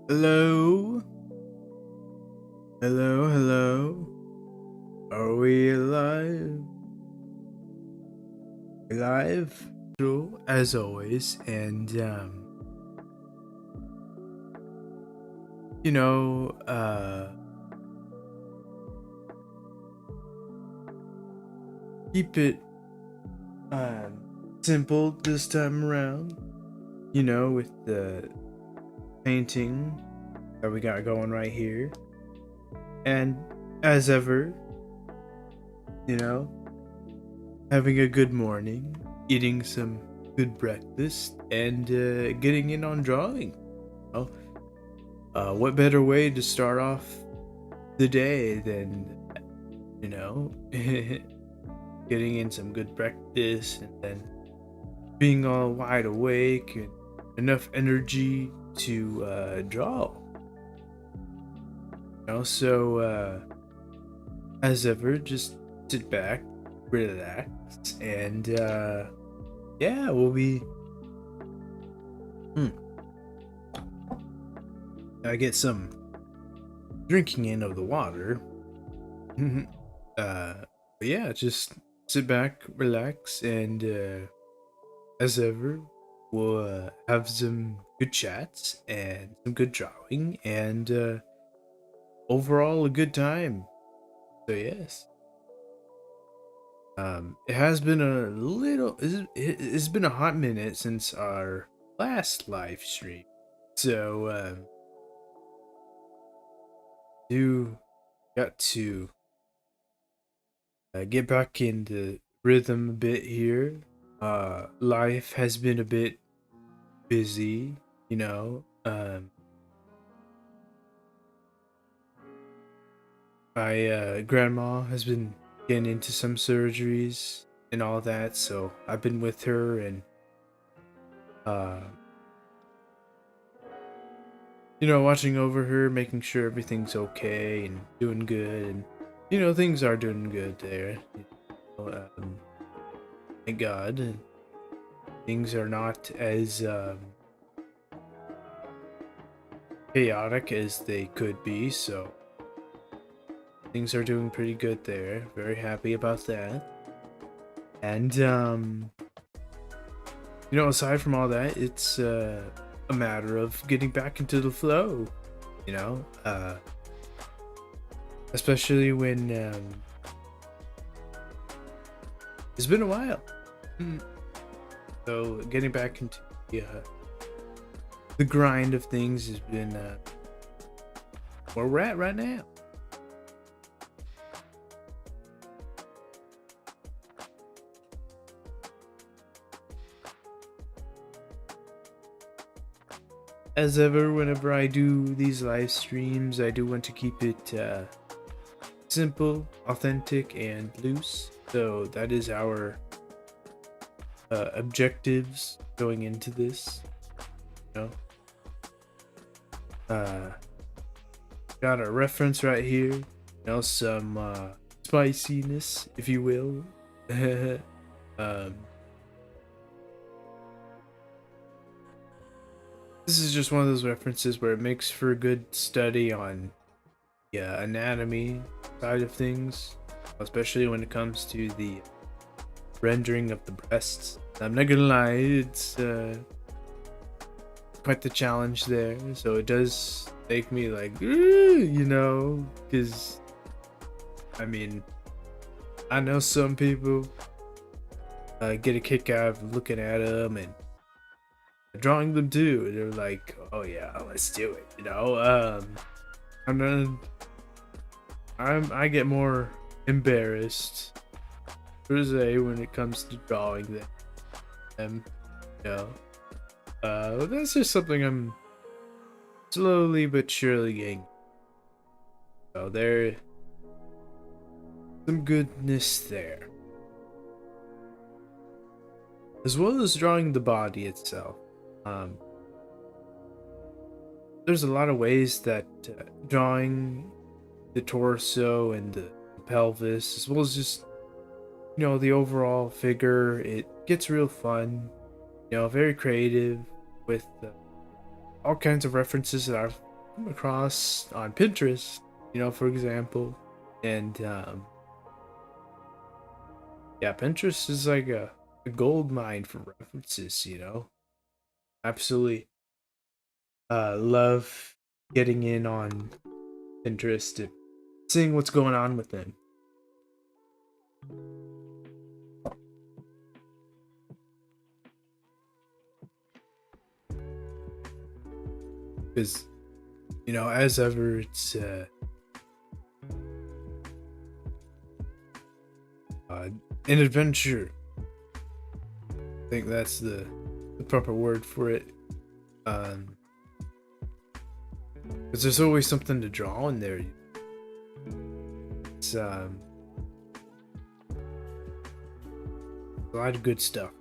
Hello? Hello, hello. Are we alive? Alive? True, as always. And, you know, keep it, simple this time around. You know, with the painting that we got going right here. And, as ever, you know, having a good morning, eating some good breakfast, and getting in on drawing. Oh, what better way to start off the day than, you know, getting in some good breakfast and then being all wide awake and enough energy to draw. So as ever, just sit back, relax, and yeah, we'll be. I get some drinking in of the water. But yeah, just sit back, relax, and as ever, we'll have some good chats and some good drawing, and overall a good time. So yes, it has been a little. It's been a hot minute since our last live stream, so do got to get back into rhythm a bit here. Life has been a bit busy, you know. My grandma has been getting into some surgeries and all that, so I've been with her and uh, watching over her, making sure everything's okay and doing good, and things are doing good there. Thank God, and things are not as chaotic as they could be, so things are doing pretty good there. Very happy about that. And aside from all that, it's a matter of getting back into the flow. You know, especially when it's been a while. So getting back into the grind of things has been where we're at right now. As ever, whenever I do these live streams, I do want to keep it simple, authentic, and loose. So that is our objectives going into this. Got a reference right here. Some spiciness, if you will. This is just one of those references where it makes for a good study on anatomy side of things, especially when it comes to the rendering of the breasts. I'm not gonna lie, it's quite the challenge there, so it does make me like, because I mean, I know some people get a kick out of looking at them and drawing them too. They're like, oh yeah, let's do it, I get more embarrassed per se when it comes to drawing them. That's just something I'm slowly but surely getting. So there's some goodness there, as well as drawing the body itself. There's a lot of ways that drawing the torso and the pelvis, as well as just the overall figure, it gets real fun. Very creative with all kinds of references that I've come across on Pinterest, for example, and yeah, Pinterest is like a gold mine for references. Absolutely love getting in on Pinterest and seeing what's going on with them. Because, as ever, it's an adventure. I think that's the proper word for it. Because there's always something to draw in there. It's a lot of good stuff.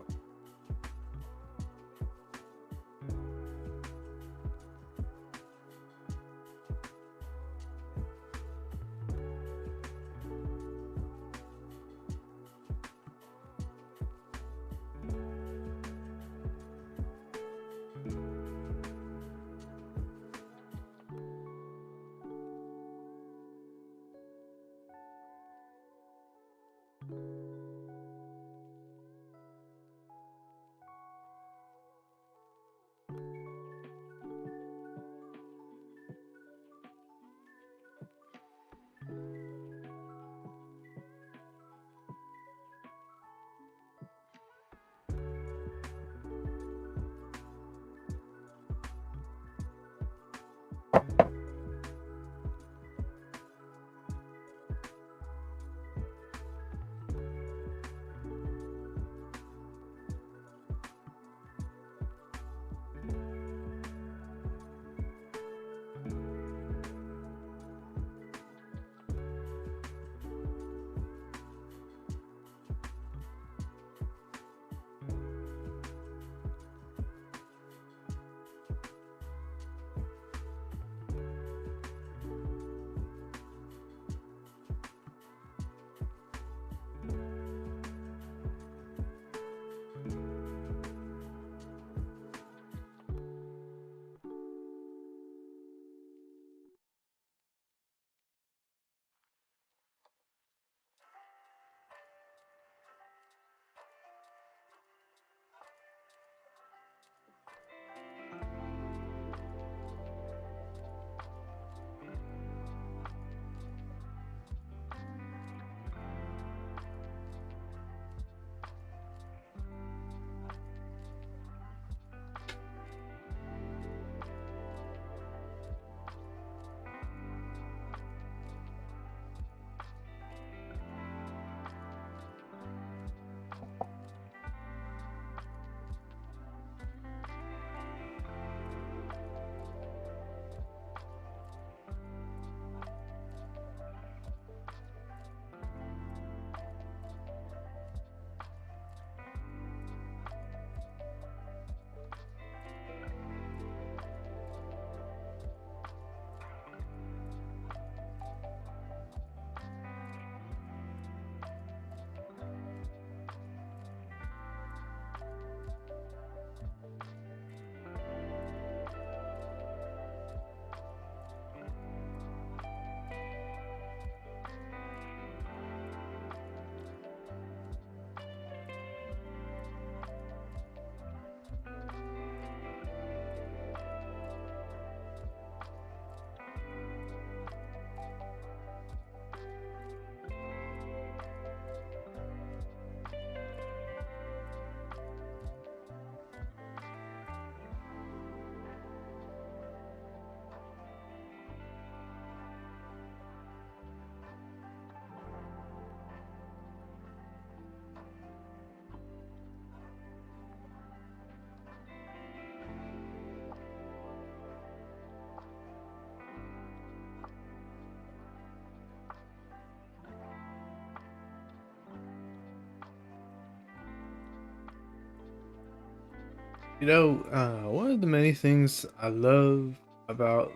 One of the many things I love about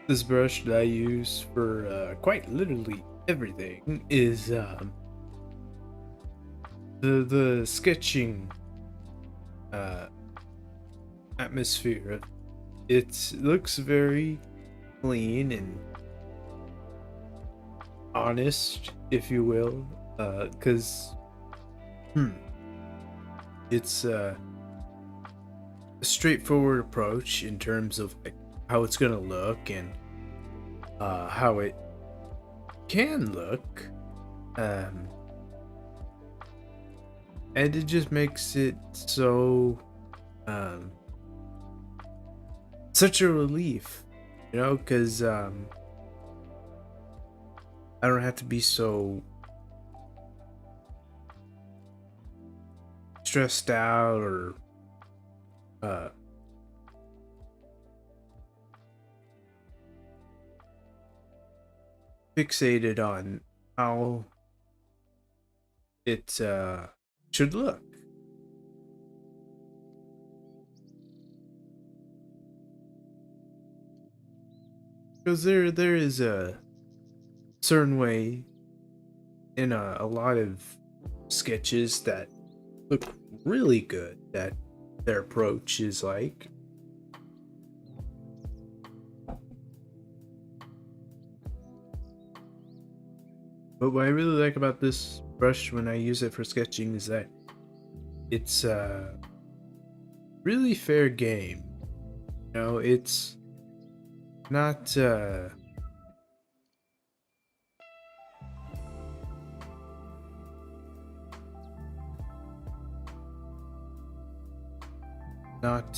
this brush that I use for quite literally everything is the sketching uh, atmosphere. It looks very clean and honest, if you will, because it's a straightforward approach in terms of like how it's gonna look and how it can look, um, and it just makes it so um, such a relief, because I don't have to be so stressed out or uh, fixated on how it should look. Because there is a certain way in a lot of sketches that look really good that their approach is like. But what I really like about this brush when I use it for sketching is that it's really fair game. It's not not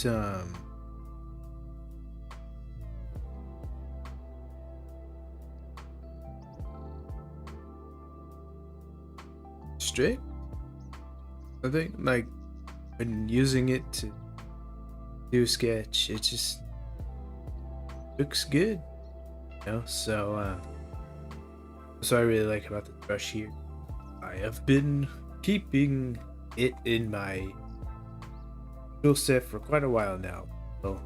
strict. I think like when using it to do a sketch, it just looks good, so I really like about the brush here. I have been keeping it in my tool set for quite a while now, so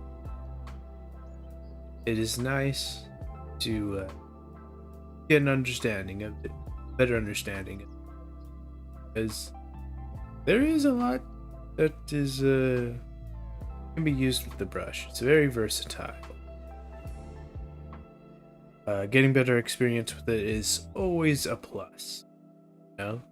it is nice to get an understanding of it, better understanding of it, because there is a lot that is can be used with the brush. It's very versatile. Getting better experience with it is always a plus, you know?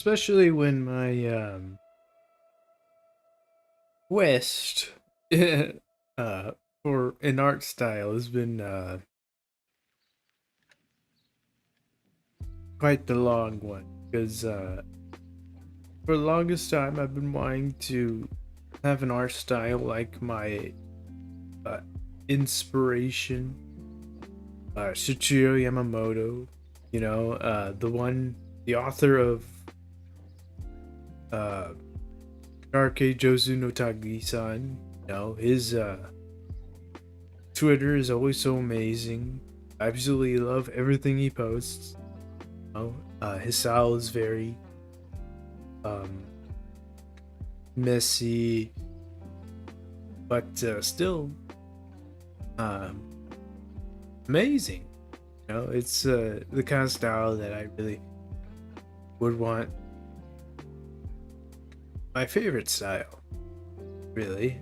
Especially when my quest for an art style has been quite the long one, because for the longest time I've been wanting to have an art style like my uh, inspiration, Shichiro Yamamoto, the author of uh, Darke Jozu no Tagi-san. His Twitter is always so amazing. I absolutely love everything he posts. His style is very um, messy, but still amazing. You know, it's the kind of style that I really would want. My favorite style, really.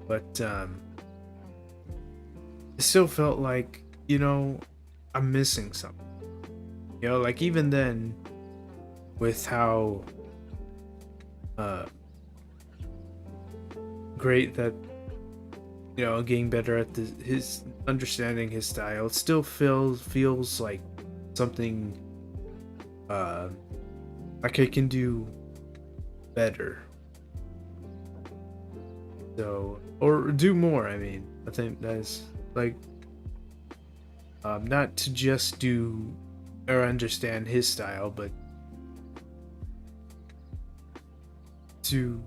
But it still felt like, you know, I'm missing something. You know, like even then, with how uh, great that, you know, getting better at his understanding his style, it still feels like something uh, like I can do better. So, or do more. I mean, I think that's like not to just do or understand his style, but to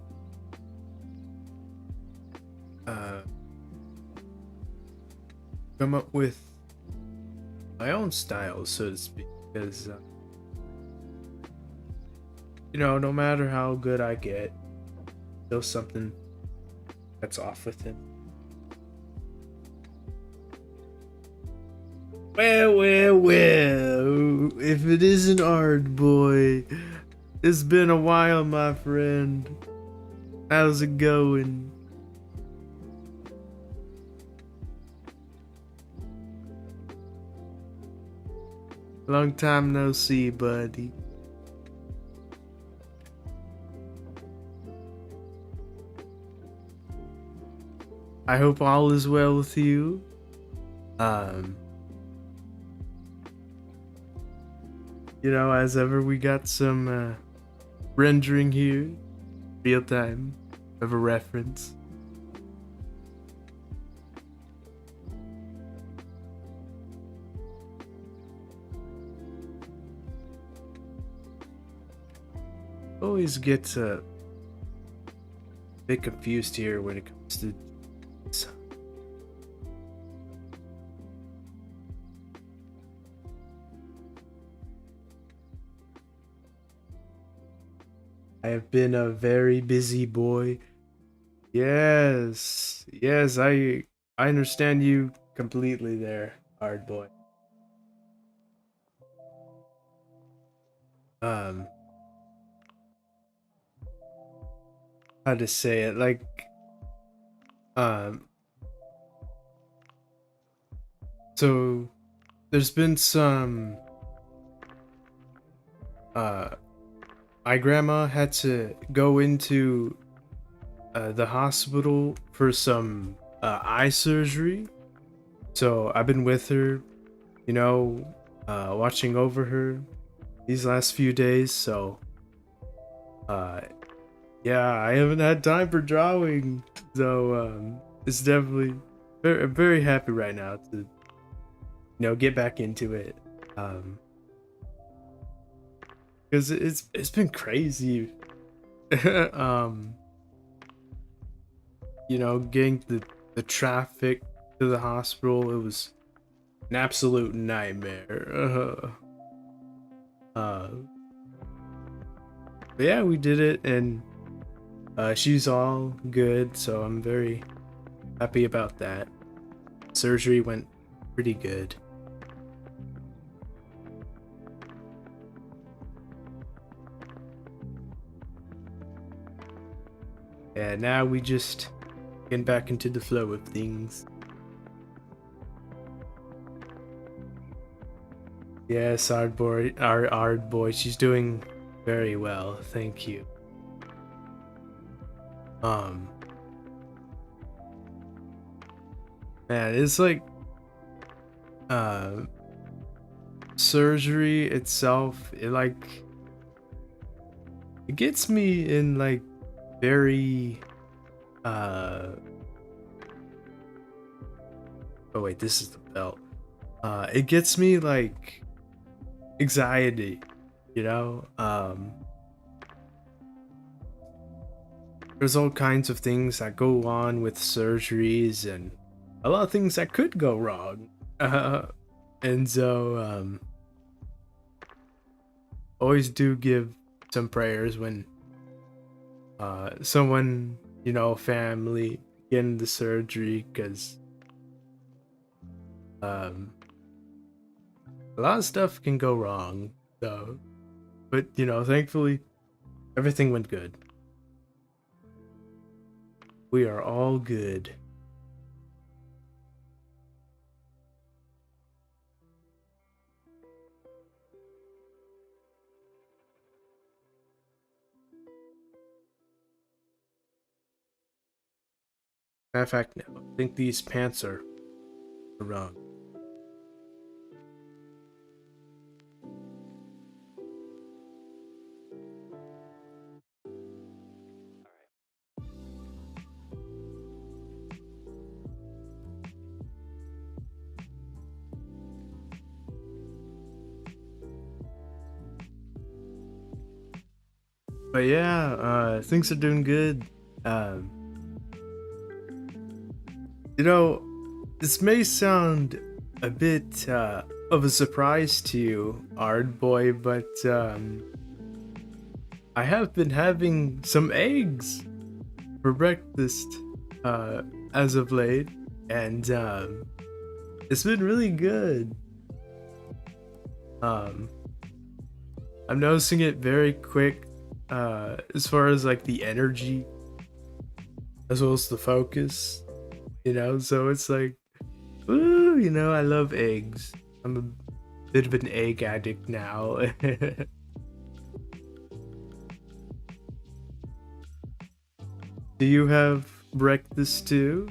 uh, come up with my own style, so to speak. Because you know, no matter how good I get, still something that's off with him. Well. If it isn't Ard Boy, it's been a while, my friend. How's it going? Long time no see, buddy. I hope all is well with you. You know, as ever, we got some rendering here, real time, of a reference. Always get a bit confused here when it comes to this. I have been a very busy boy. Yes, I understand you completely there, hard boy. Um, how to say it? Like, um, so there's been some. Uh, my grandma had to go into the hospital for some eye surgery. So I've been with her, you know, watching over her these last few days. So, uh, yeah, I haven't had time for drawing. So, it's definitely I'm very happy right now to, you know, get back into it. Um, because it's been crazy. um, you know, getting the traffic to the hospital, it was an absolute nightmare. Uh, but yeah, we did it, and she's all good, so I'm very happy about that. Surgery went pretty good. Yeah, now we just get back into the flow of things. Yes, our boy, she's doing very well, thank you. Um, man, it's like uh surgery itself, it gets me in like very uh oh wait, this is the belt. It gets me like anxiety, you know? There's all kinds of things that go on with surgeries and a lot of things that could go wrong. And so always do give some prayers when someone, you know, family getting the surgery, because um A lot of stuff can go wrong, though. But, thankfully, everything went good. We are all good. Matter of fact, no. I think these pants are wrong. But yeah, things are doing good. Um, this may sound a bit of a surprise to you, Ard Boy, but I have been having some eggs for breakfast as of late, and it's been really good. Um, I'm noticing it very quick as far as like the energy as well as the focus, so it's like, ooh, I love eggs. I'm a bit of an egg addict now. Do you have breakfast too?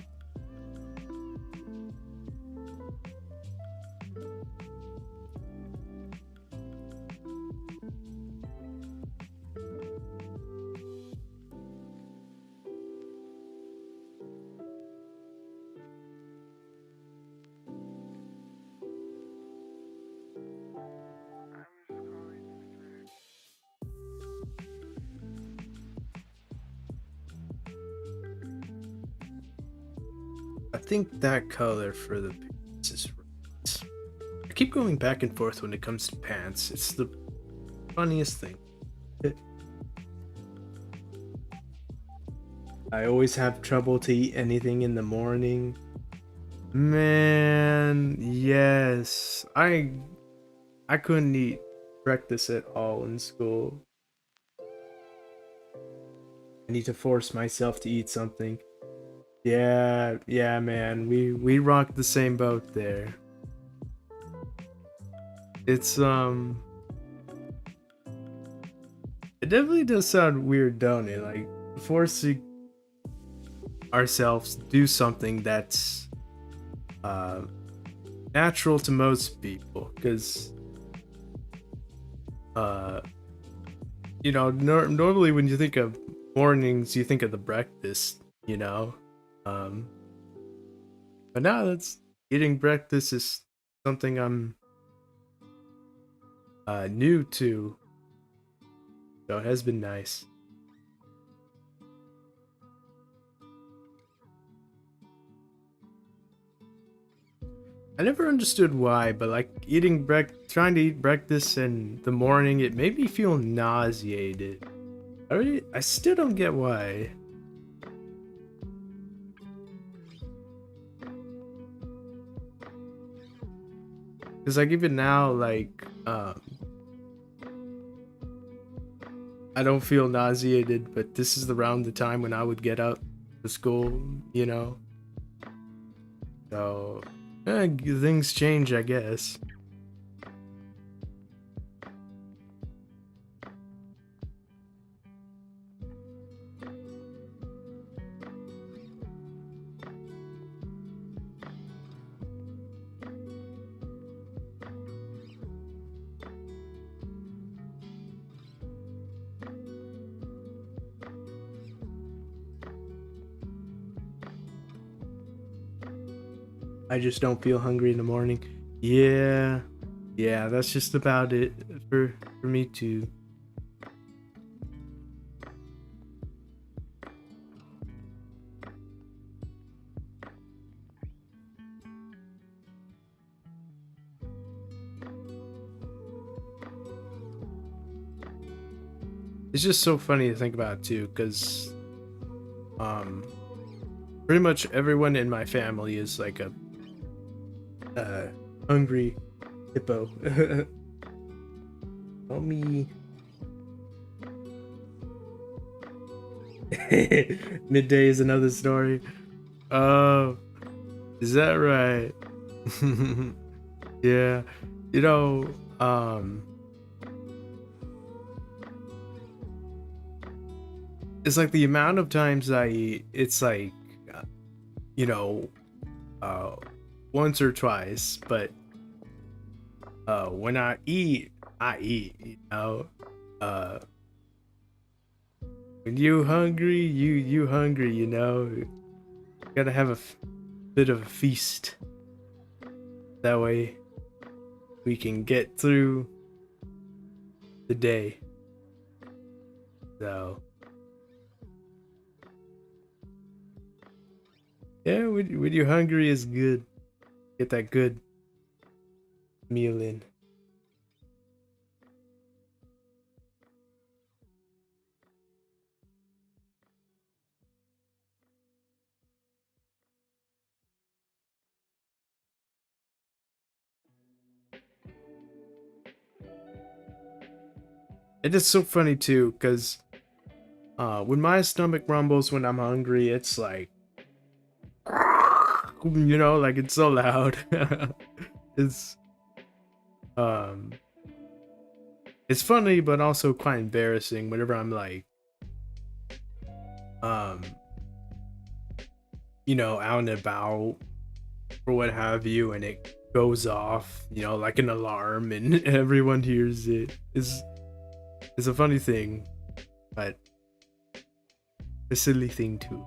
I think that color for the pants is right. I keep going back and forth when it comes to pants. It's the funniest thing. I always have trouble to eat anything in the morning. Man, yes. I couldn't eat breakfast at all in school. I need to force myself to eat something. Yeah, man. We rock the same boat there. It's it definitely does sound weird, don't it? Like forcing ourselves to do something that's uh natural to most people, because uh normally when you think of mornings you think of the breakfast, um but now that's eating breakfast is something I'm new to, so it has been nice. I never understood why, but like trying to eat breakfast in the morning, it made me feel nauseated. I still don't get why. Cause like even now, like I don't feel nauseated, but this is around the time when I would get up to school, you know. So things change, I guess. I just don't feel hungry in the morning. Yeah, yeah, that's just about it for me too. It's just so funny to think about too, because um, pretty much everyone in my family is like a hungry Hippo. Call me midday is another story. Oh, is that right? Yeah, you know, um, it's like the amount of times I eat. It's like, uh, you know, uh, once or twice, but when I eat. You know, uh, when you hungry, you hungry. You know, you gotta have a bit of a feast. That way we can get through the day. So yeah, when you're hungry is good. Get that good meal in. It is so funny too, because when my stomach rumbles when I'm hungry, it's like, you know, like it's so loud. it's um it's funny but also quite embarrassing whenever I'm like um out and about or what have you, and it goes off, like an alarm, and everyone hears it. It's a funny thing, but a silly thing too.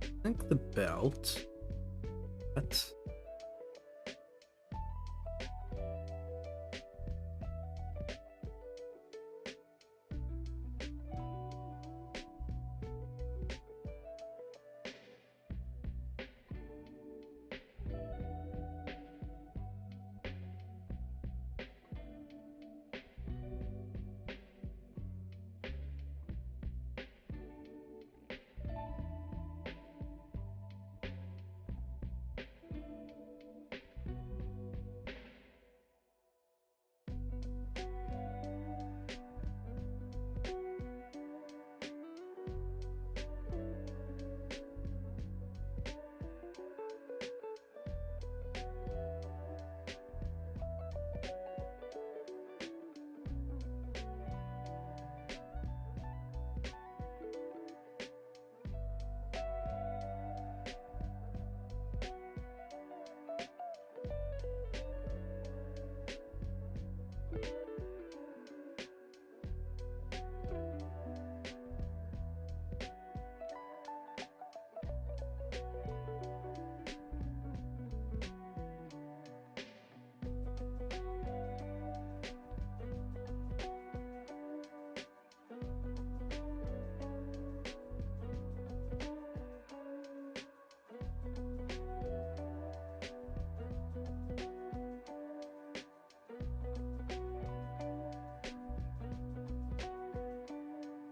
I think the belt. What?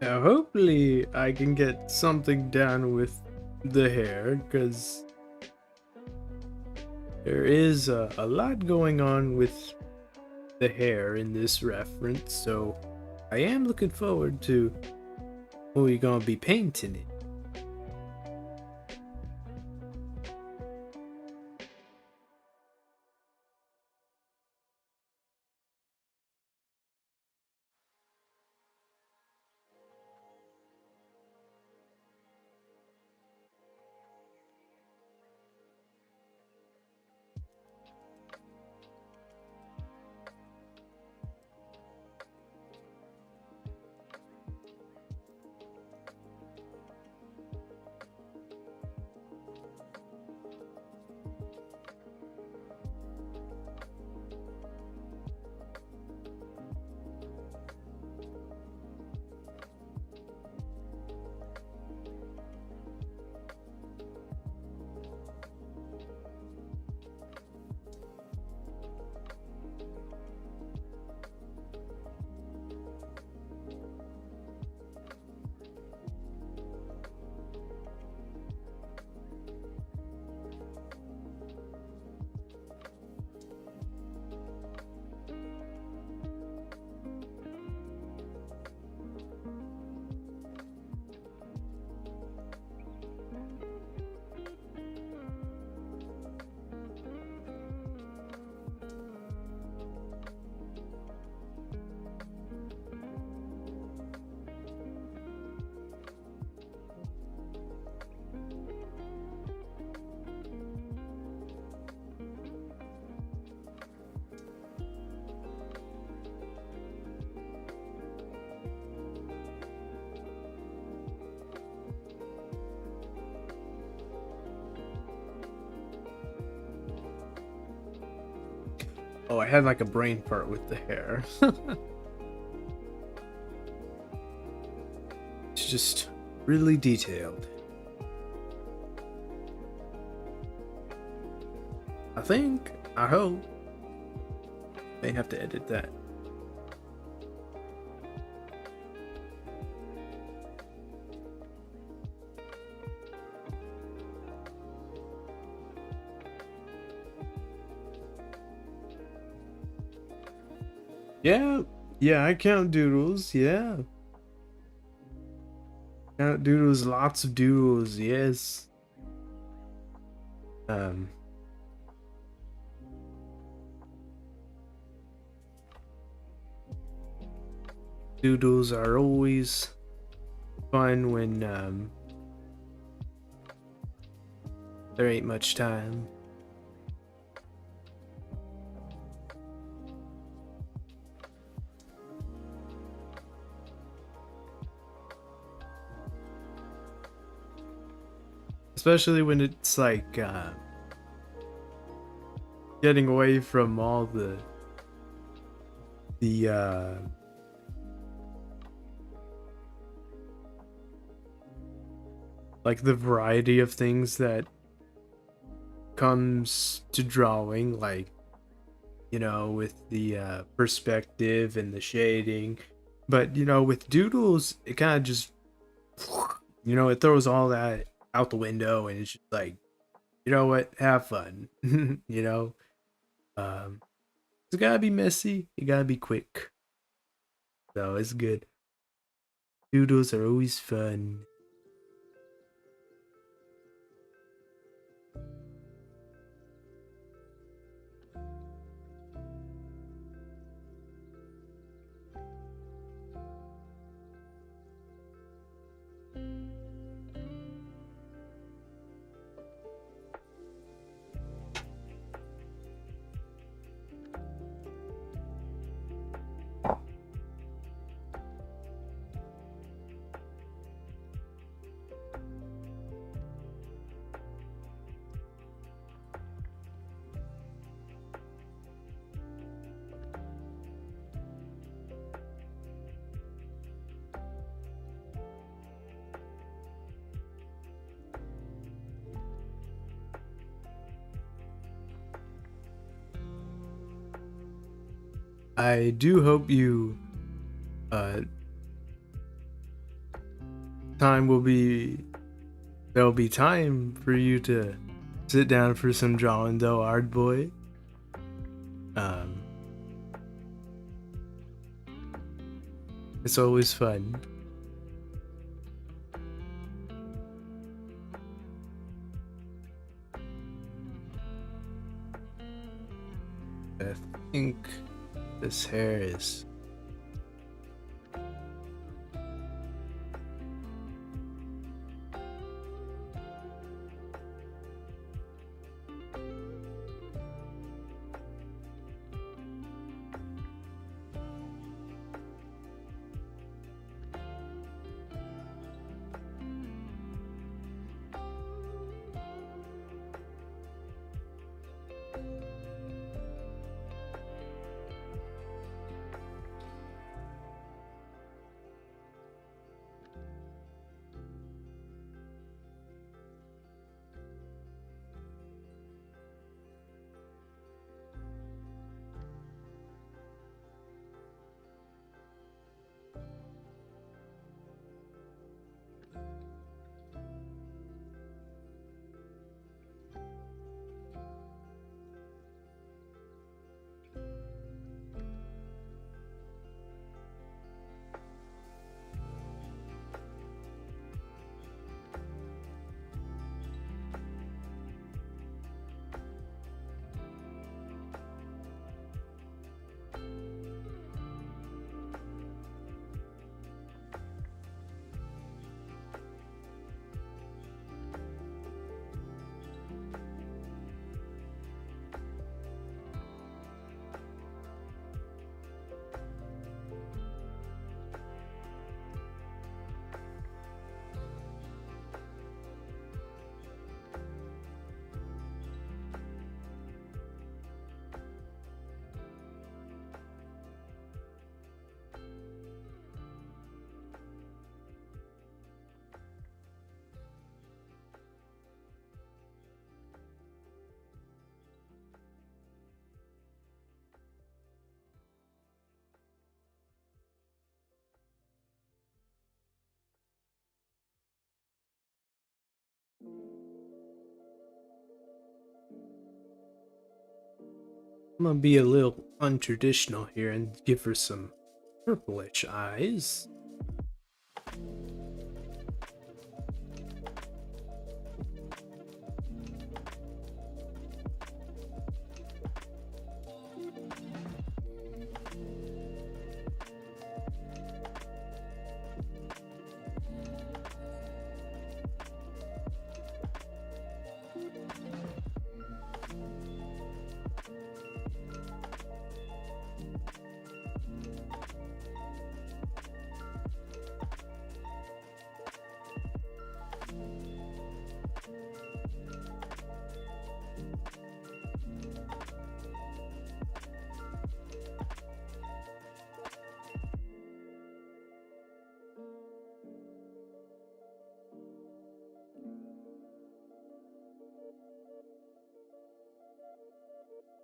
Now, hopefully, I can get something done with the hair, because there is a lot going on with the hair in this reference, so I am looking forward to who you gonna be painting it. Oh, I had like a brain fart with the hair. It's just really detailed. I think, I hope. May have to edit that. Yeah, yeah, I count doodles, yeah. Count doodles, lots of doodles, yes. Um, Doodles are always fun when there ain't much time. Especially when it's like getting away from all the like the variety of things that comes to drawing, like, you know, with the perspective and the shading. But, you know, with doodles, it kind of just, you know, it throws all that out the window and it's just like, you know what, have fun. You know, um, it's gotta be messy, you gotta be quick. So it's good. Doodles are always fun. I do hope you uh time will be there'll be time for you to sit down for some drawing though, Ard boy. Um it's always fun. I think this hair is I'm gonna be a little untraditional here and give her some purplish eyes.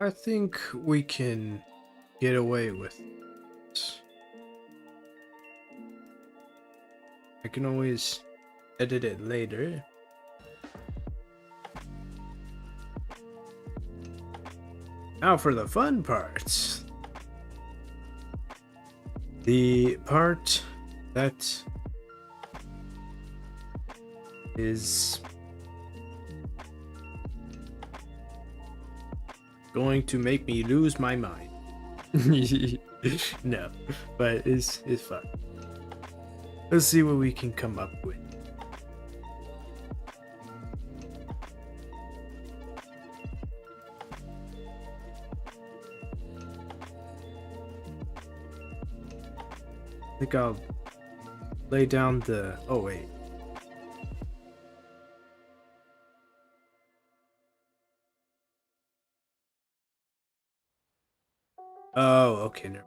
I think we can get away with it. I can always edit it later. Now for the fun parts. The part that is going to make me lose my mind. No, but it's fun. Let's see what we can come up with. I think I'll lay down the... Oh, wait. Oh, okay. Never.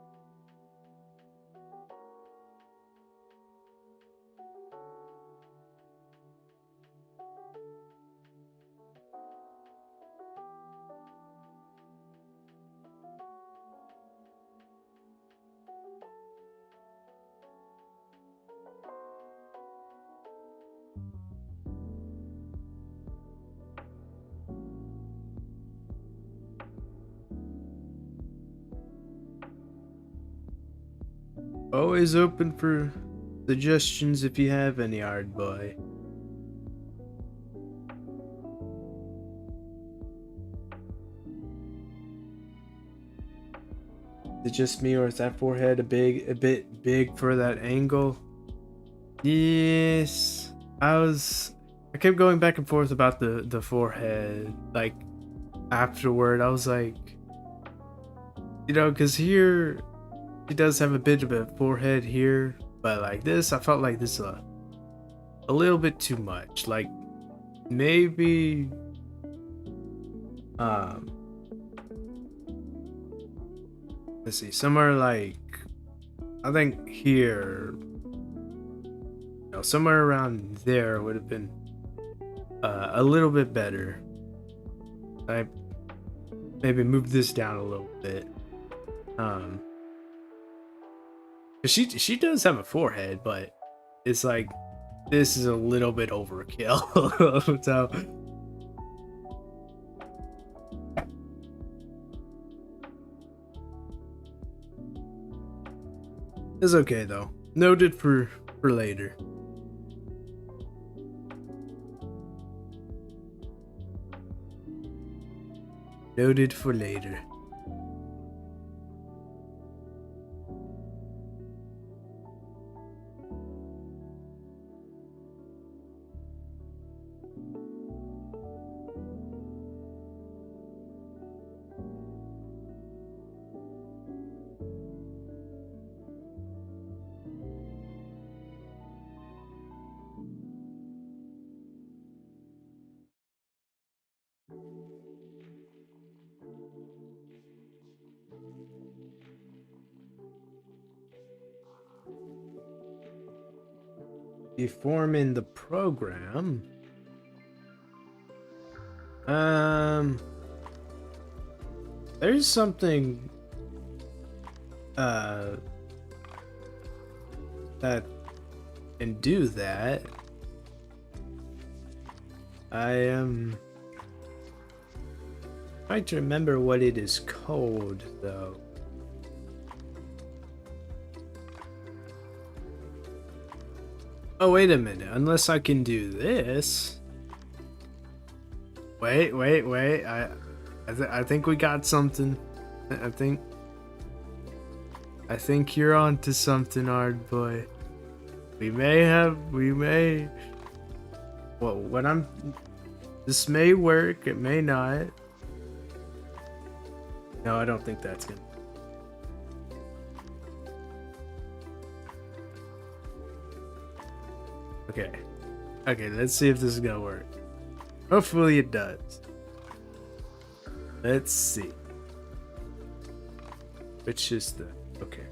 Always open for suggestions if you have any, hard boy. Is it just me, or is that forehead a bit big for that angle? Yes, I kept going back and forth about the forehead. Like afterward, I was like, you know, because here he does have a bit of a forehead here, but like this, I felt like this is a little bit too much. Like maybe let's see, somewhere like, I think here, you know, somewhere around there would have been a little bit better. I maybe move this down a little bit. She does have a forehead, but it's like this is a little bit overkill. So it's okay though. Noted for later. Noted for later. Deforming the program. There's something that can do that. I Trying to remember what it is called, though. Oh, wait a minute. Unless I can do this. Wait. I think we got something. I think you're onto something, hard boy. We may. Well, this may work, it may not. No, I don't think that's gonna. Okay, let's see if this is gonna work. Hopefully it does. Let's see. Which is the... Okay.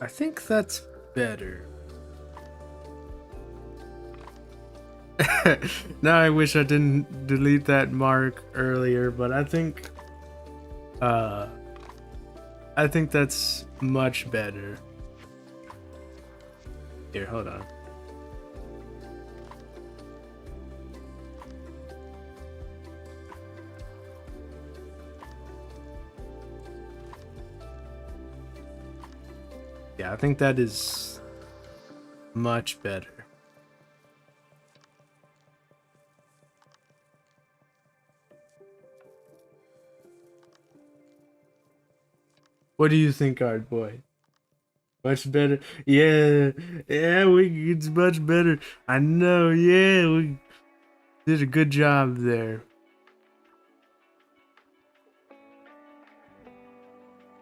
I think that's better. Now I wish I didn't delete that mark earlier, but I think that's much better. Here, hold on. Yeah, I think that is much better. What do you think, Art Boy? Much better? Yeah, it's much better. I know, yeah, we did a good job there.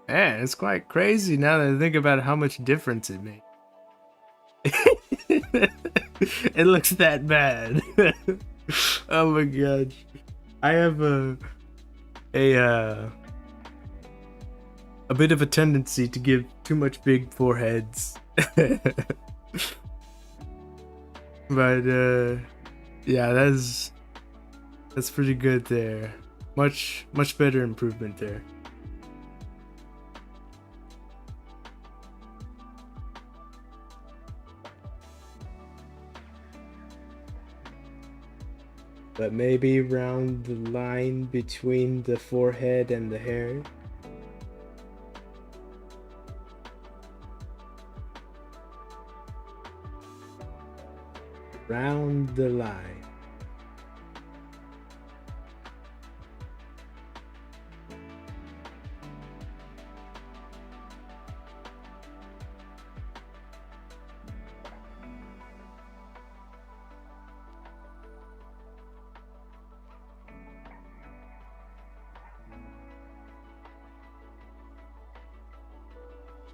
Man, it's quite crazy now that I think about how much difference it made. It looks that bad. Oh my god. I have a bit of a tendency to give too much big foreheads. But yeah, that's pretty good there. Much better improvement there. But maybe round the line between the forehead and the hair. Round the line.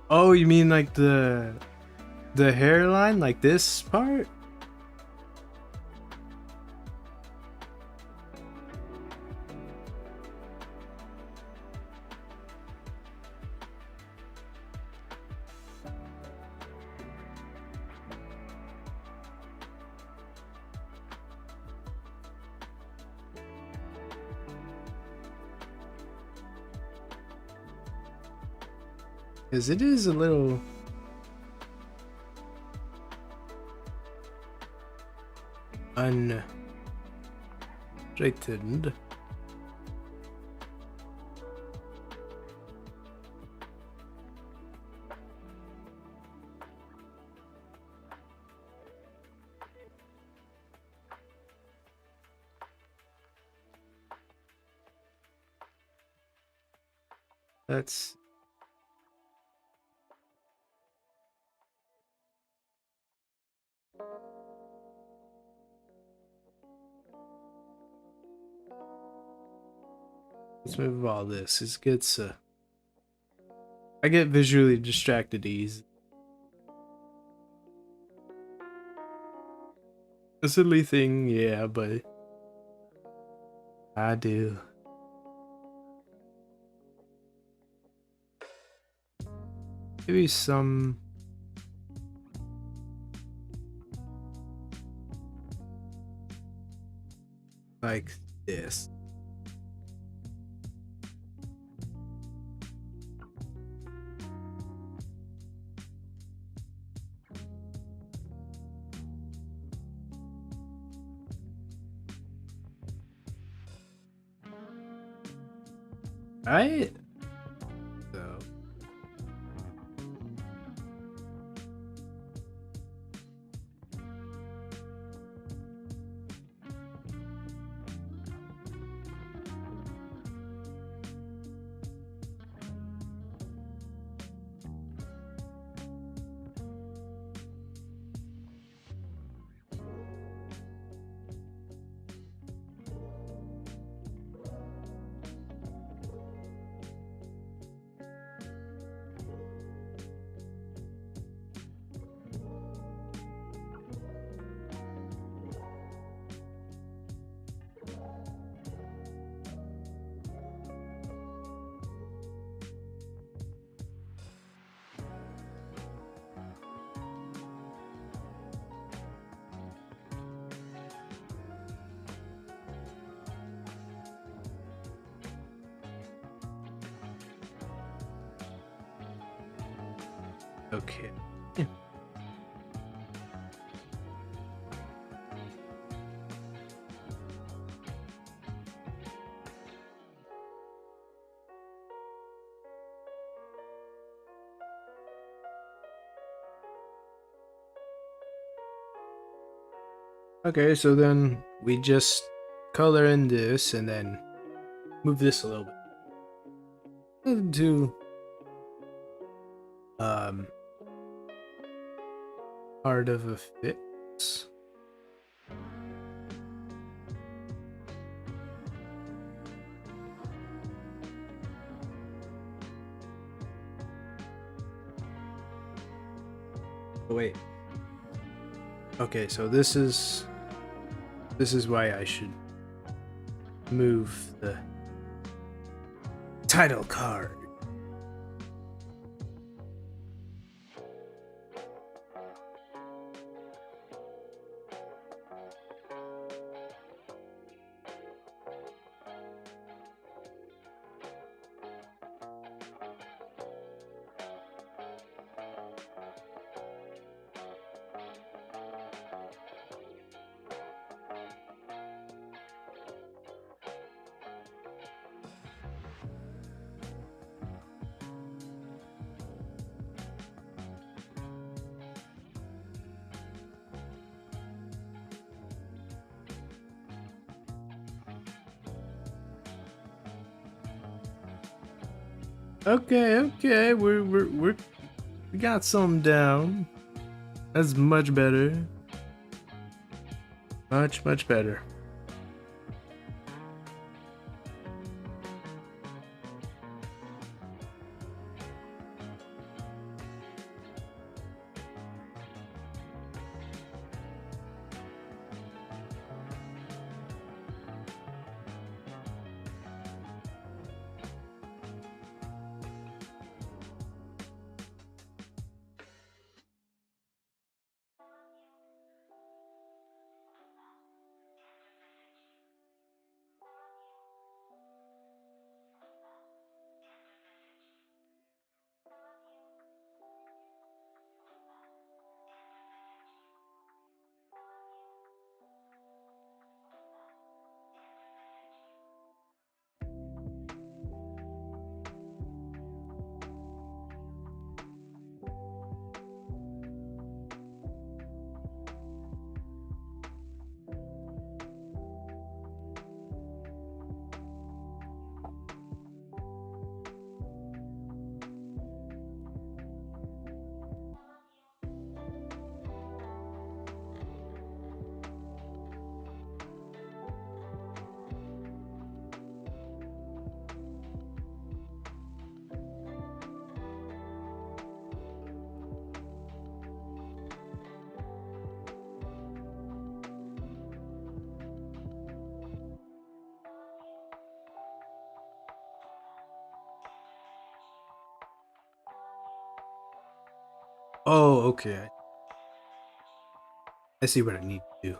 Oh, you mean like the hairline, like this part? Because it is a little... unstraightened. That's... Let's move all this. It gets I get visually distracted easy. A silly thing, yeah, but I do. Maybe some like this. Right? So okay. Okay, so then we just color in this and then move this a little bit into um part of a fix. Oh, wait. Okay, so this is why I should move the title card. Okay, we got some down. That's much better. Much better. Oh, okay. I see what I need to do.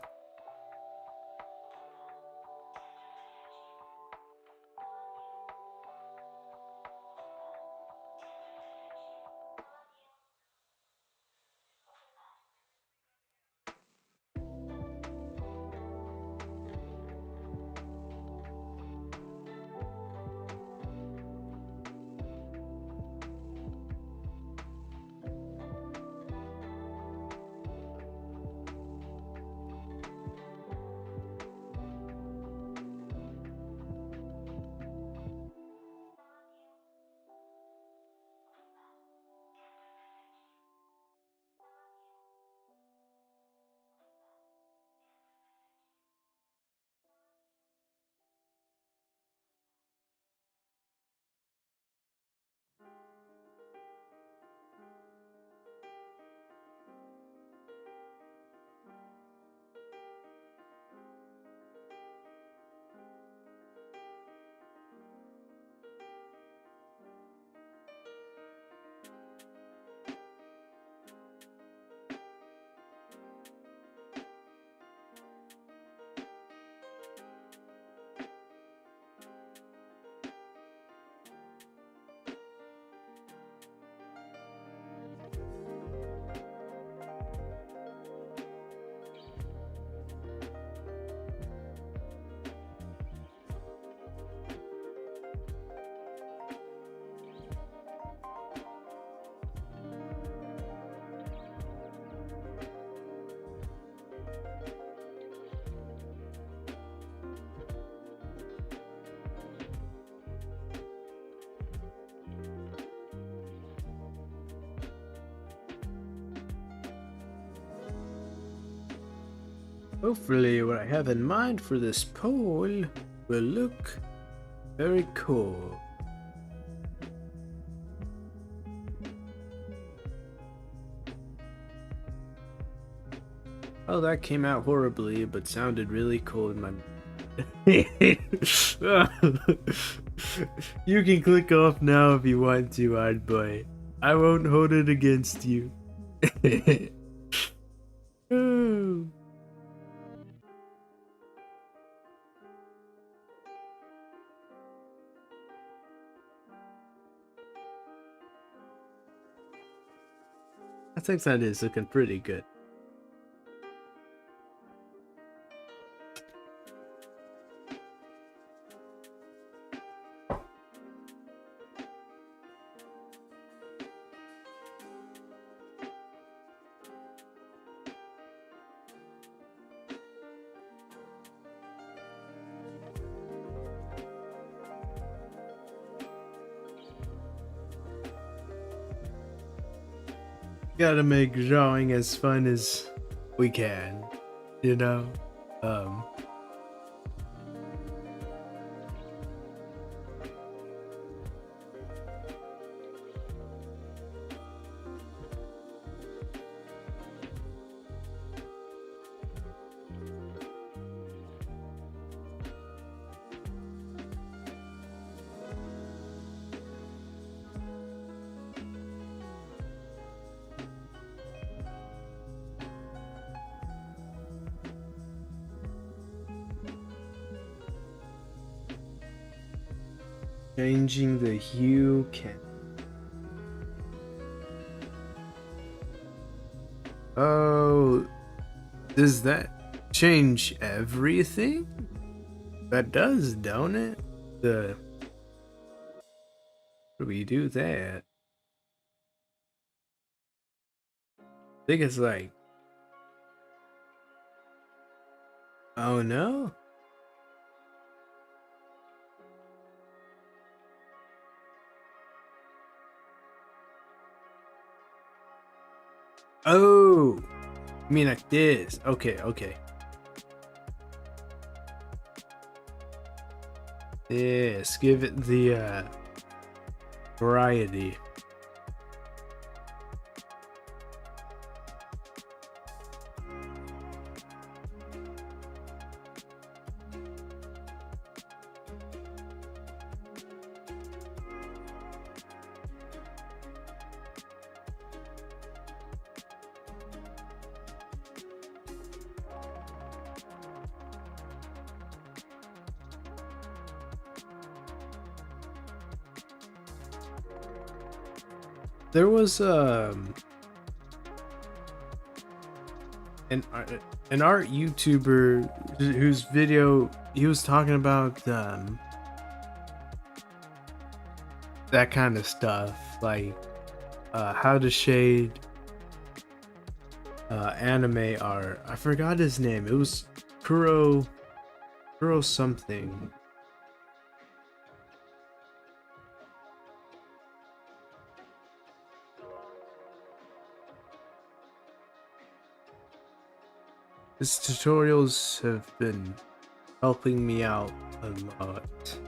Hopefully, what I have in mind for this pole will look very cool. Oh, that came out horribly, but sounded really cool in my. You can click off now if you want to, odd boy. I won't hold it against you. Oh. I think that is looking pretty good. Gotta make drawing as fun as we can, you know? Um, changing the hue can. Oh, does that change everything? That does, don't it? The. How do we do that? I think it's like. Oh no? Oh! I mean like this. Okay, okay. Yes, give it the variety. there was an an art YouTuber whose video he was talking about that kind of stuff, like how to shade anime art. I forgot his name. It was Kuro something. His tutorials have been helping me out a lot.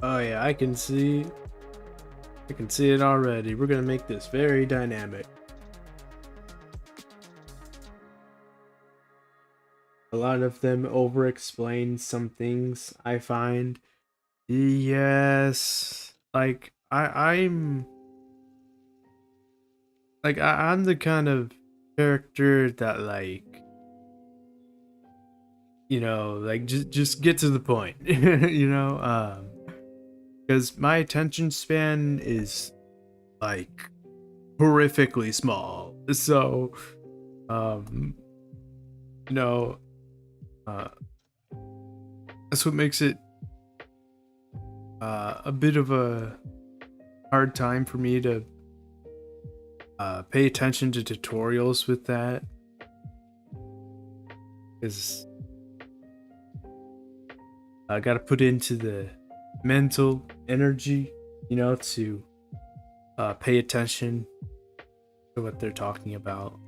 Oh yeah, I can see it already. We're gonna make this very dynamic. A lot of them over explain some things, I find. Yes. Like I'm the kind of character that, like, you know, like just get to the point. You know, because my attention span is like horrifically small. So um you know, uh that's what makes it a bit of a hard time for me to pay attention to tutorials with that, because I gotta put into the mental energy, you know, to pay attention to what they're talking about.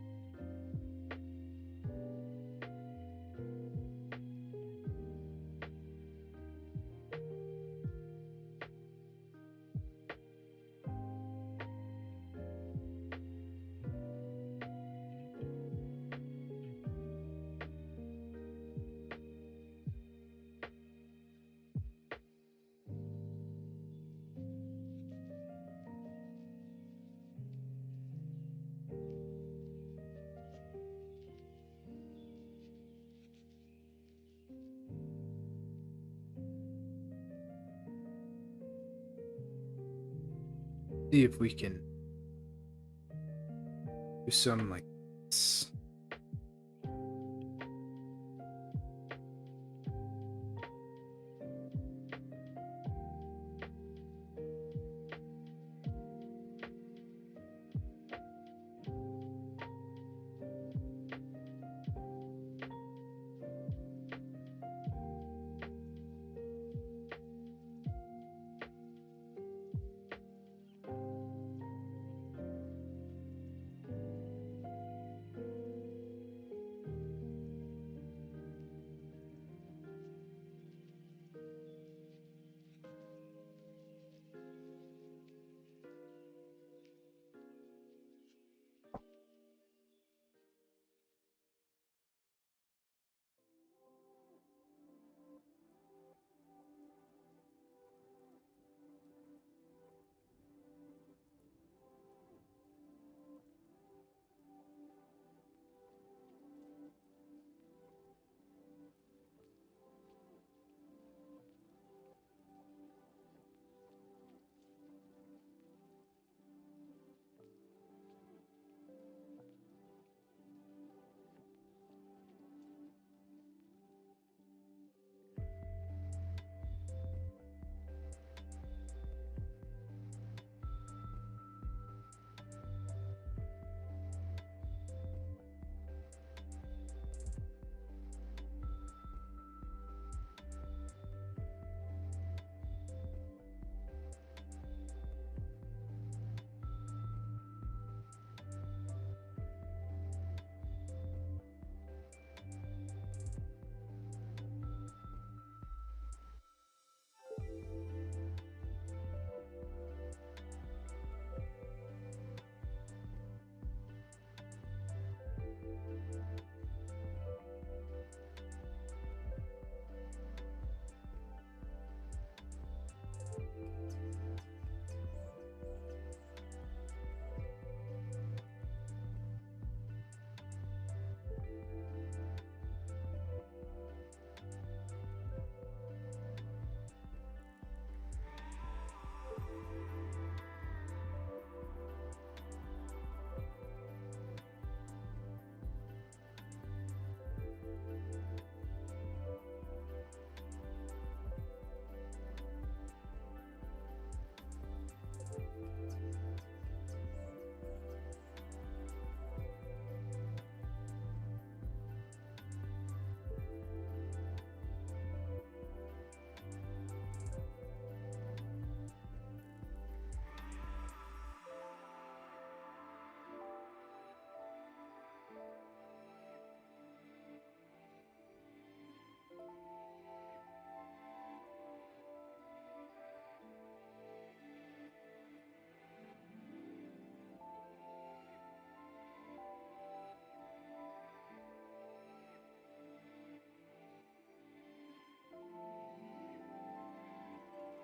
See if we can do some like this.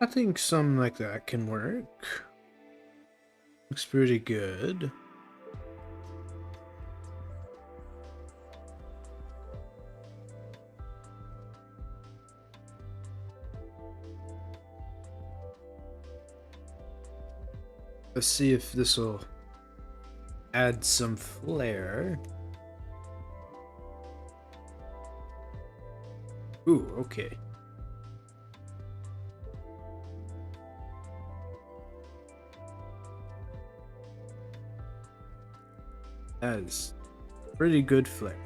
I think something like that can work. Looks pretty good. Let's see if this will add some flair. Ooh, okay. That is pretty good flair.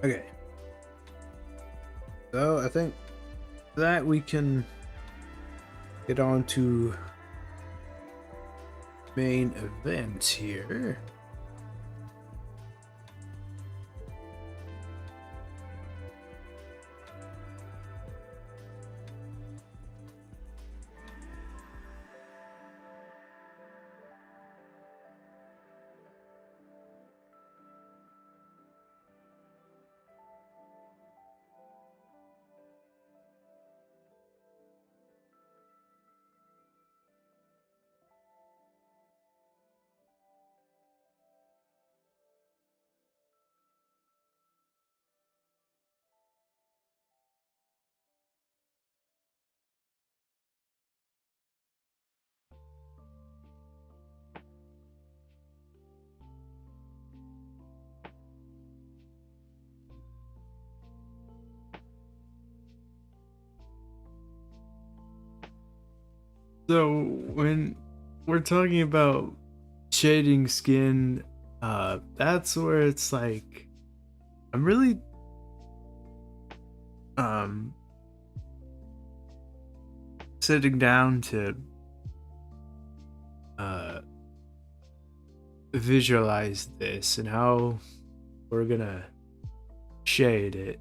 Okay. So I think that we can get on to main event here. So when we're talking about shading skin, that's where it's like I'm really um sitting down to uh visualize this and how we're gonna shade it.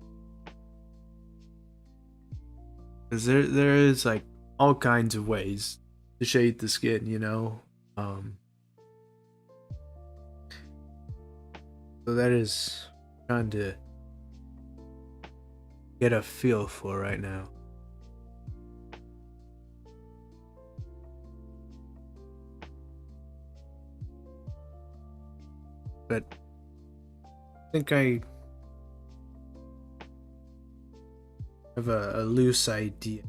Because there is like all kinds of ways to shade the skin, you know? Um so that is trying to get a feel for right now. But I think I have a loose idea.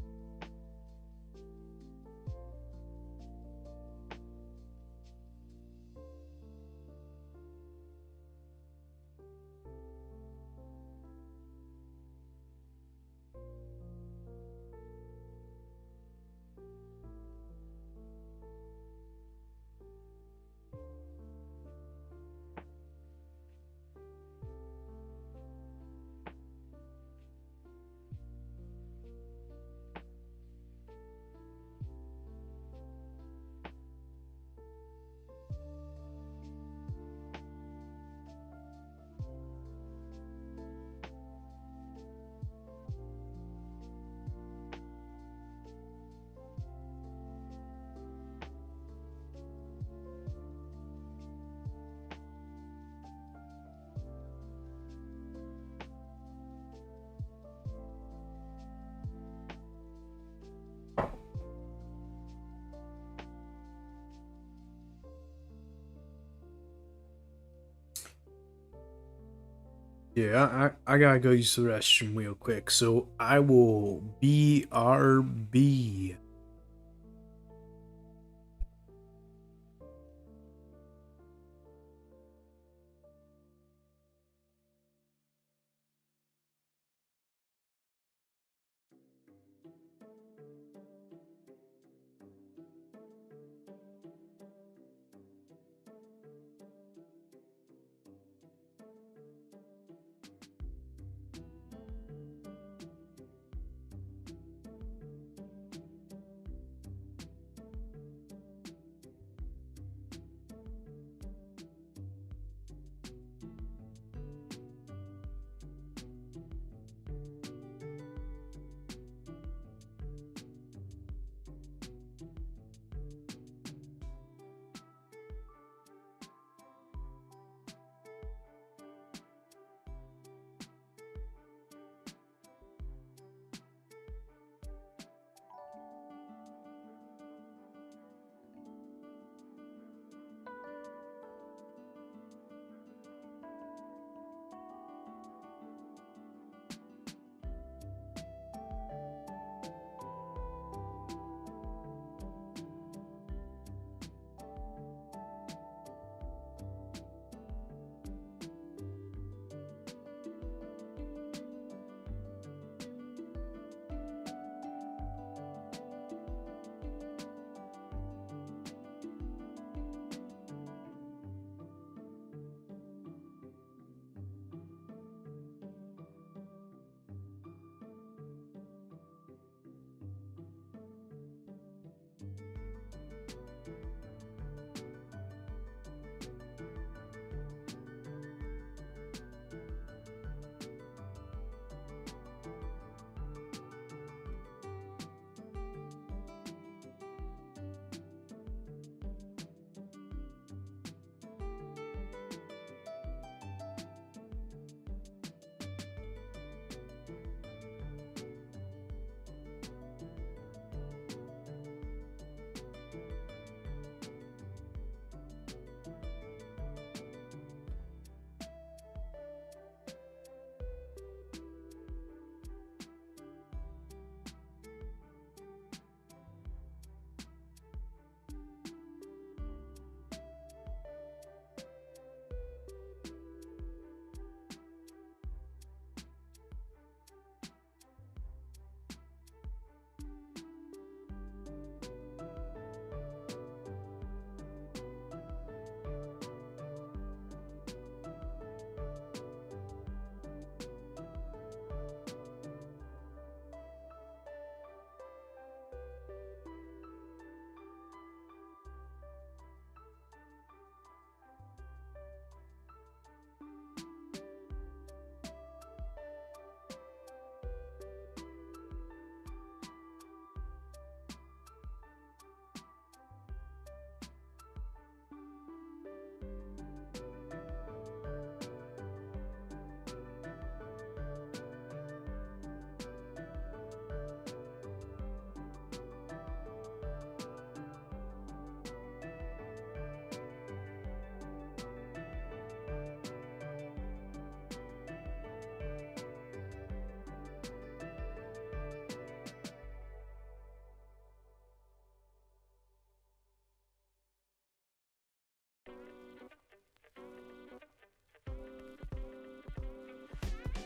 Yeah, I gotta go use the restroom real quick, so I will BRB.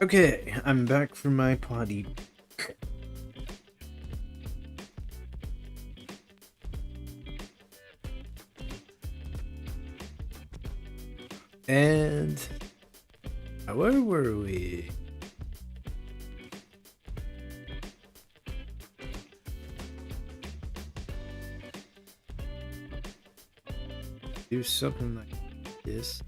Okay, I'm back from my potty. And where were we? Do something like this.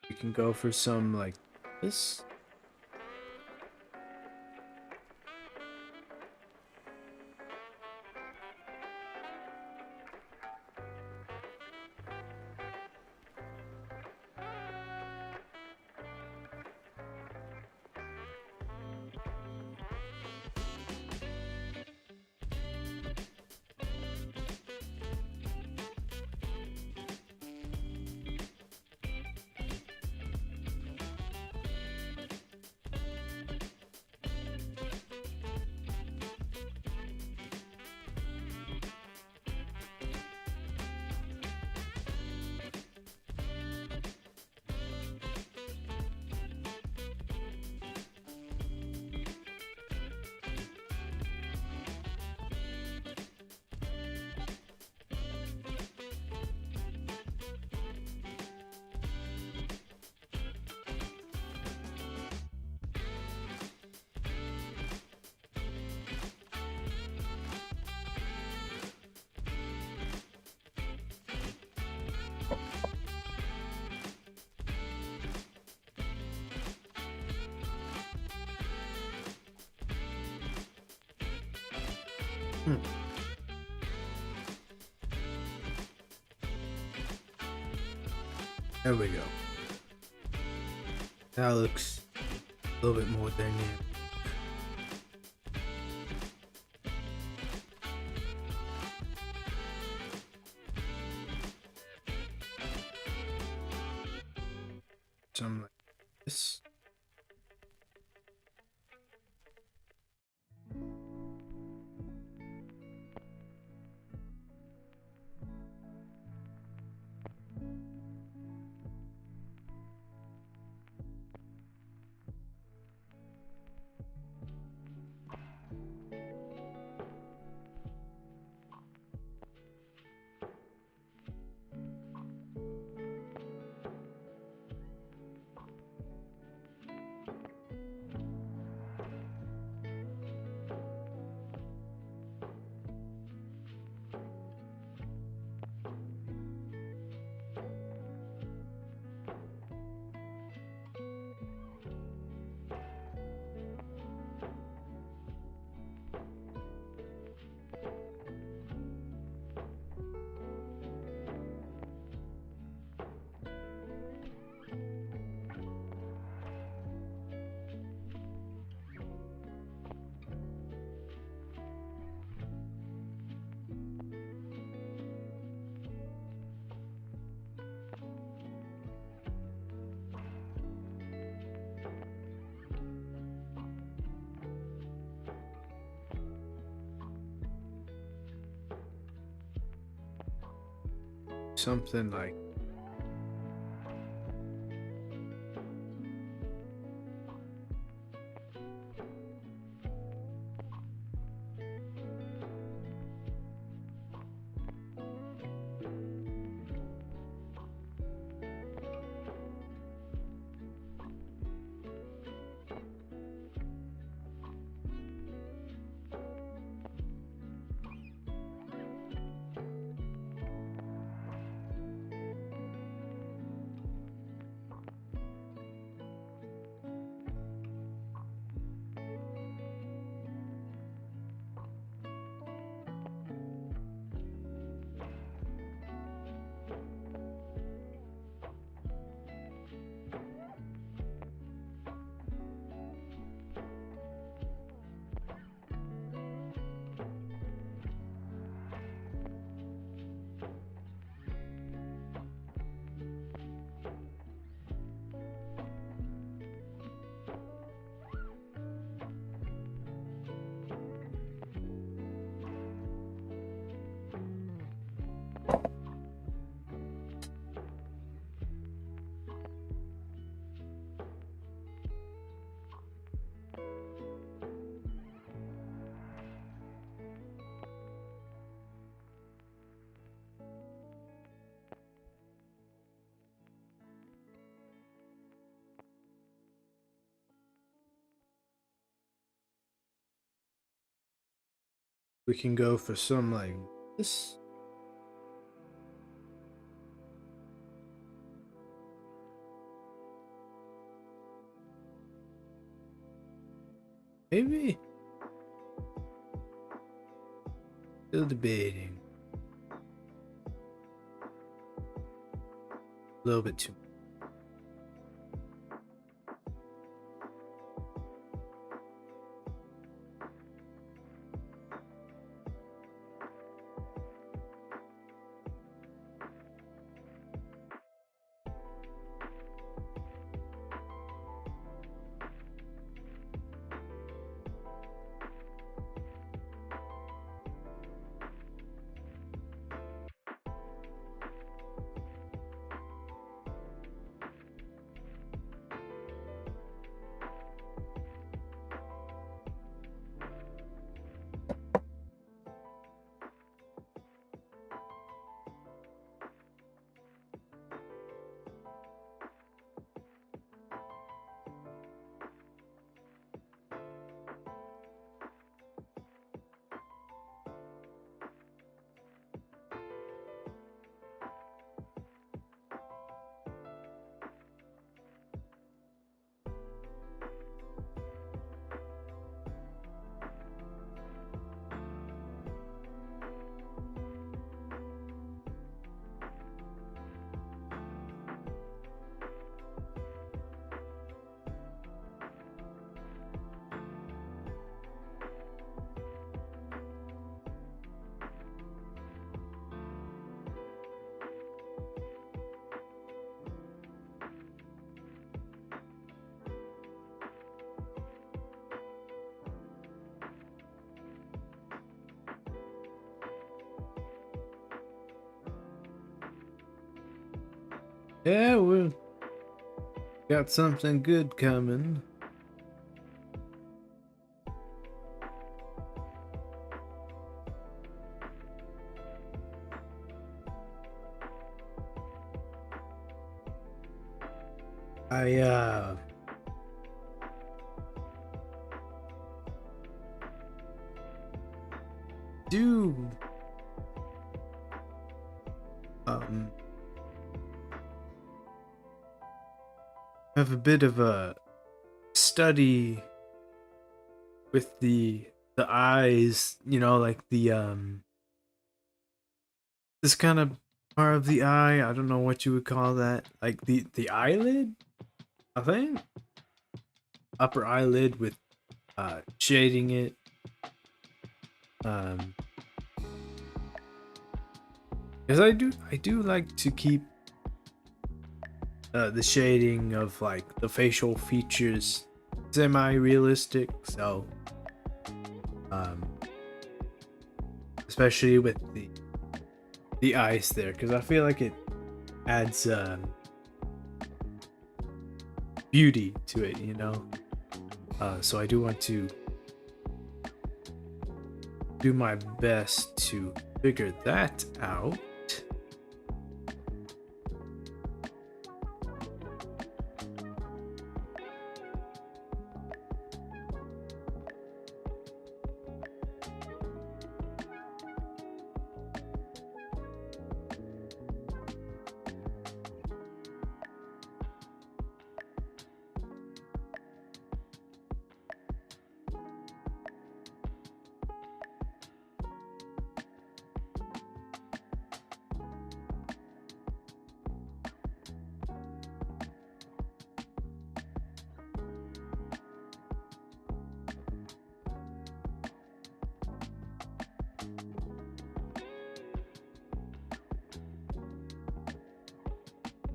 We can go for some like this. Hmm. There we go. That looks a little bit more dynamic. Something like this. Something like we can go for some like this. Maybe. Still debating. A little bit too. Yeah, we got something good coming. I do um have a bit of a study with the eyes, you know, like the this kind of part of the eye. I don't know what you would call that. Like the eyelid, I think. Upper eyelid with shading it. Um because I do like to keep the shading of like the facial features semi-realistic, so um especially with the eyes there, because I feel like it adds beauty to it, you know. So I do want to do my best to figure that out.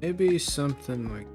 Maybe something like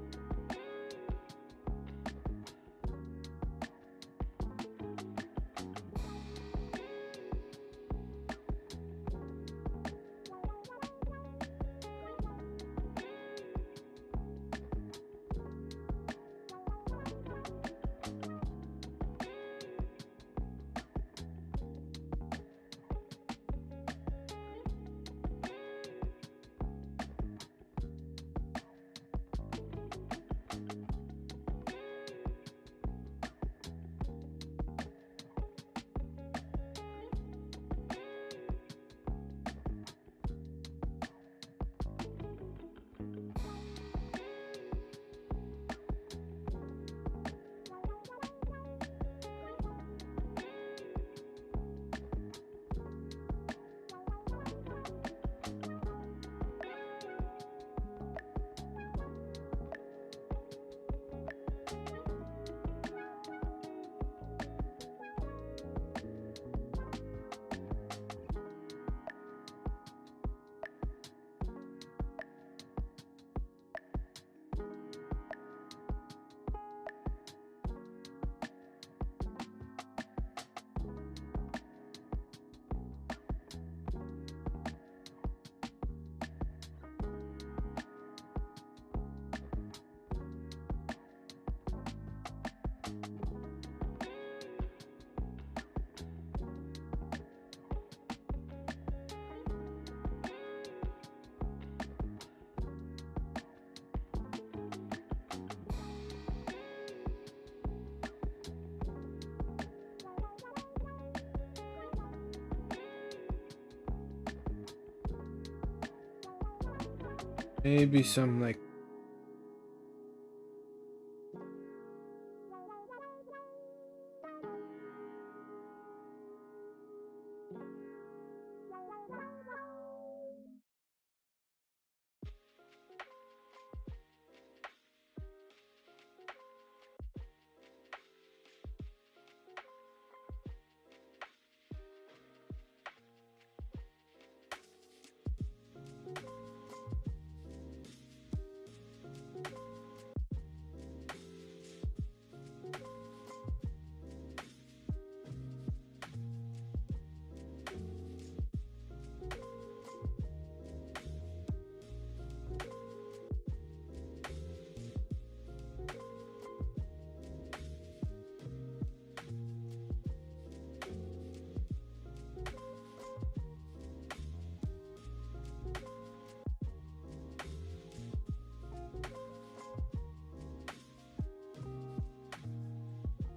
Maybe some like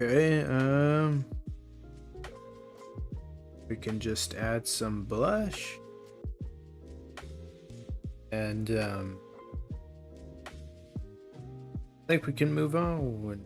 okay, we can just add some blush and I think we can move on.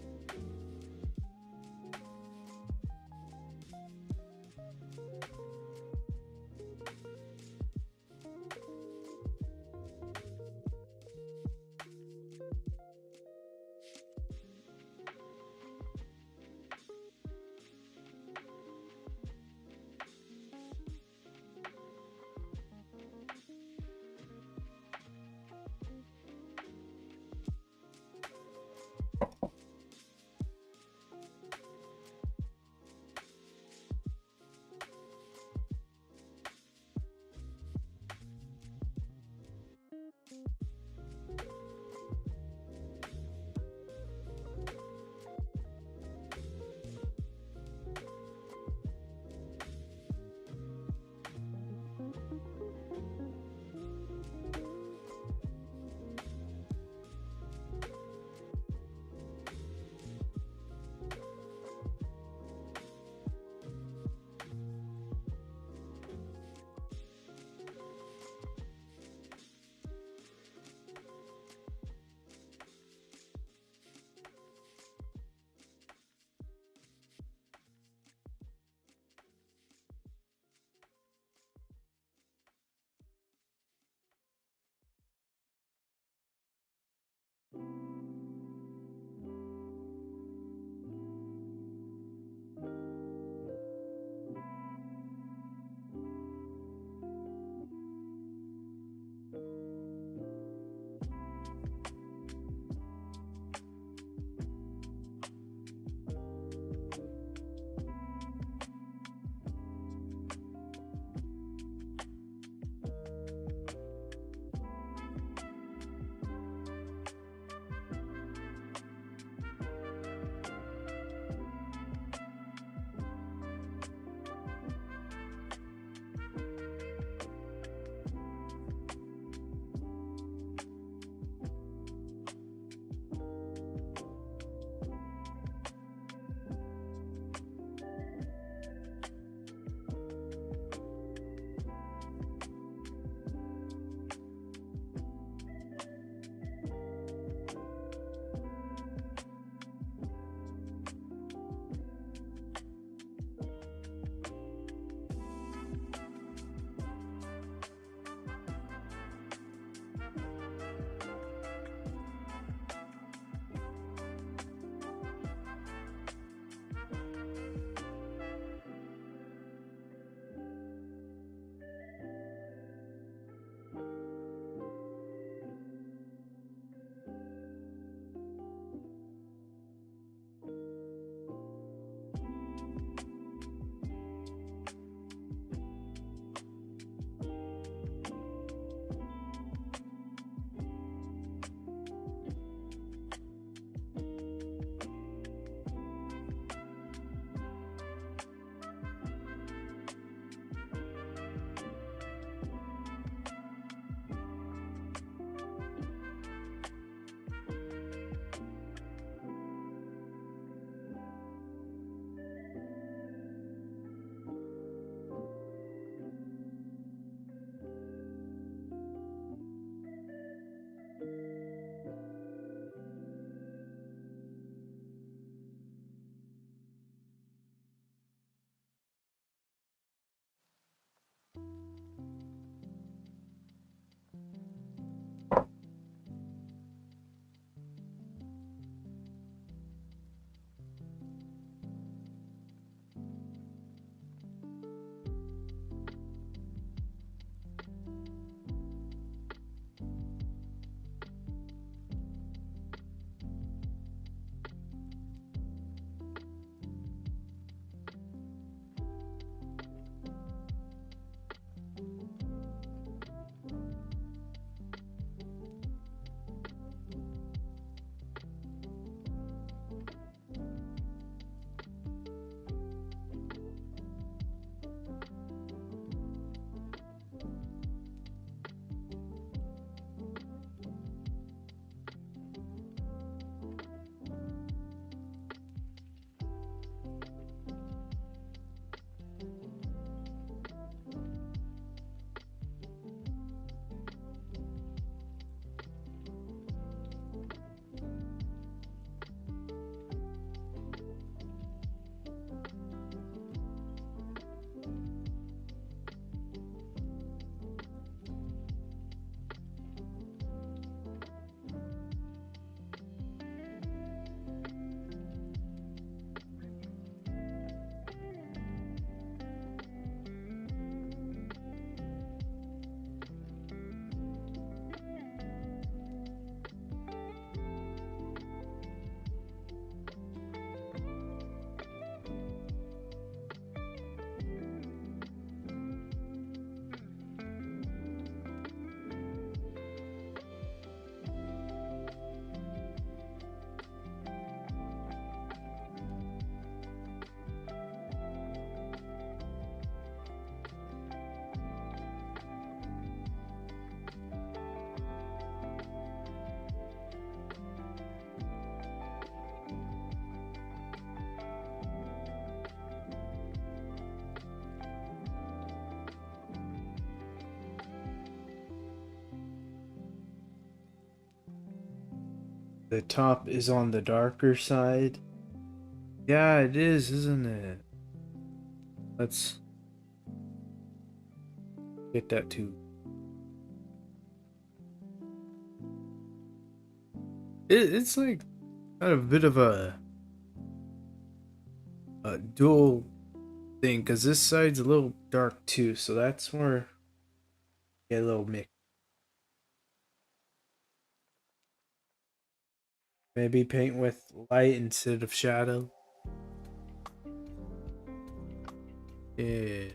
The top is on the darker side. Yeah, it is, isn't it? Let's get that too. It's like got a bit of a dual thing because this side's a little dark too, so that's where get a little mix. Maybe paint with light instead of shadow. Yeah.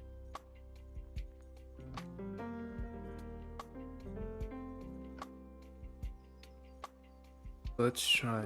Let's try.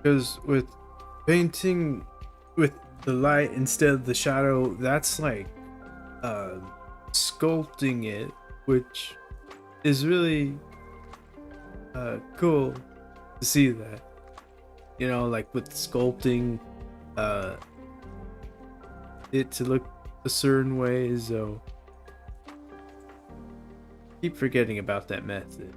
Because with painting with the light instead of the shadow, that's like uh, sculpting it, which is really cool to see that. You know, like with sculpting uh, it to look a certain way, so keep forgetting about that method.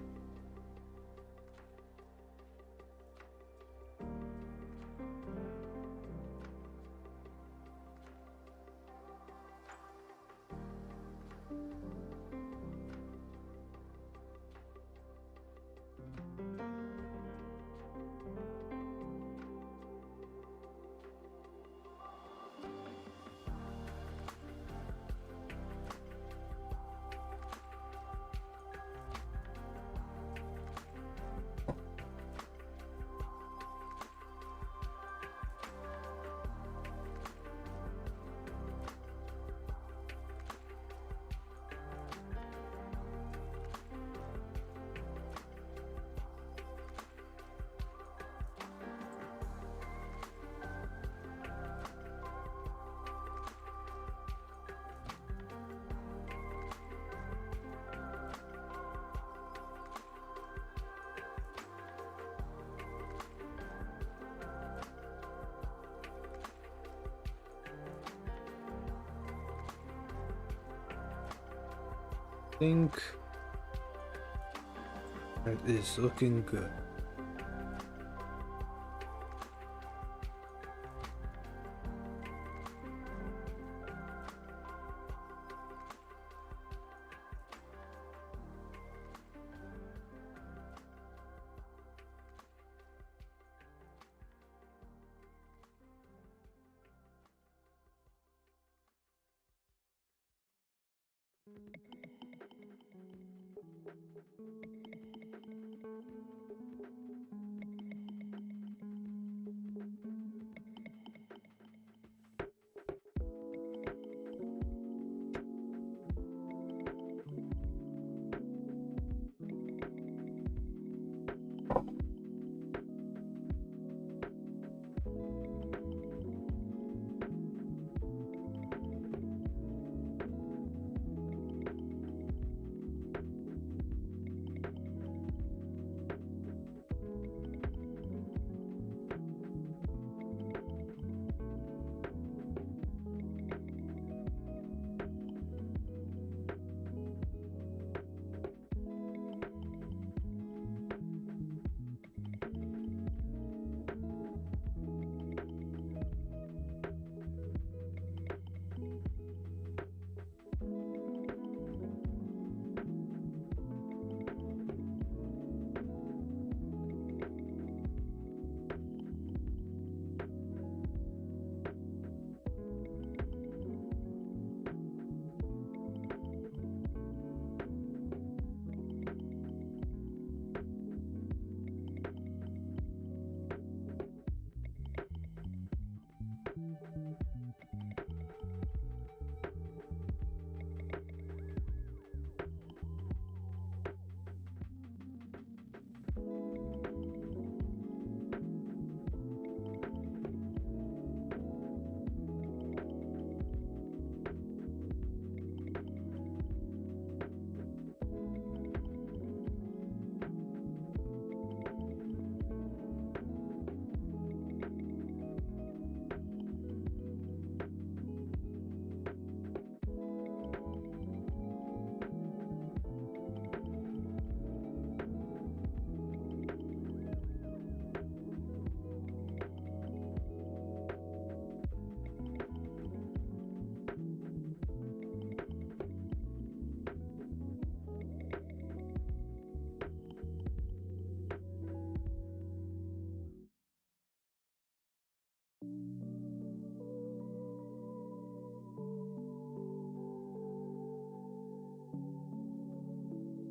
I think that is looking good.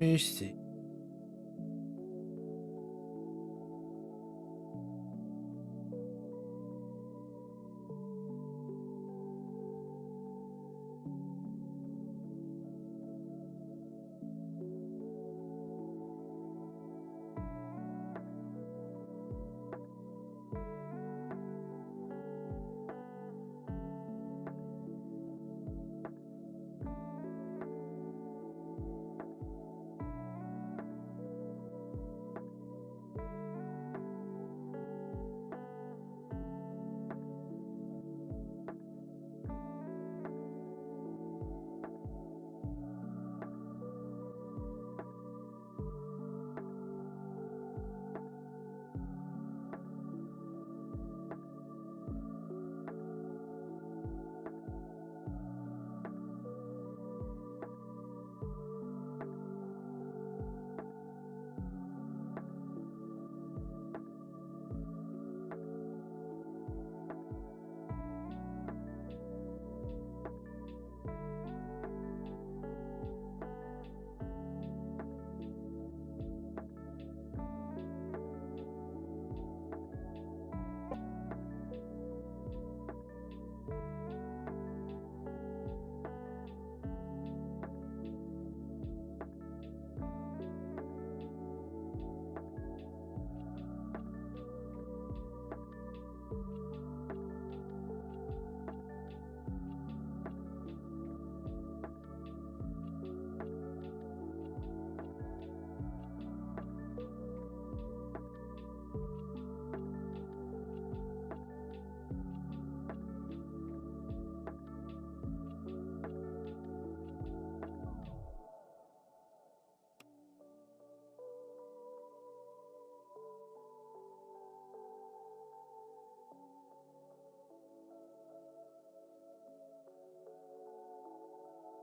Let me see.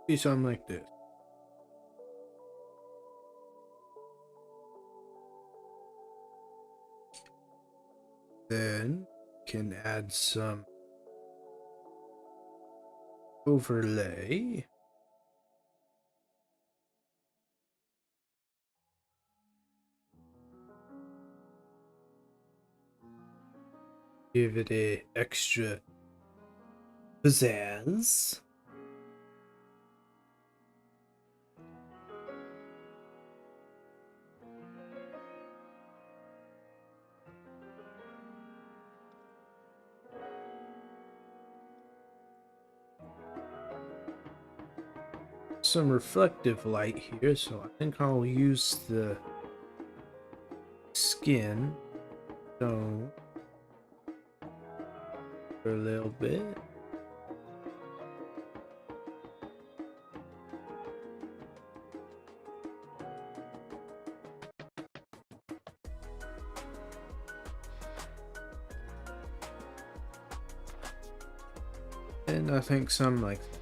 Be something like this. Then can add some overlay. Give it a extra pizzazz. Some reflective light here, so I think I'll use the skin tone for a little bit. And I think some like that.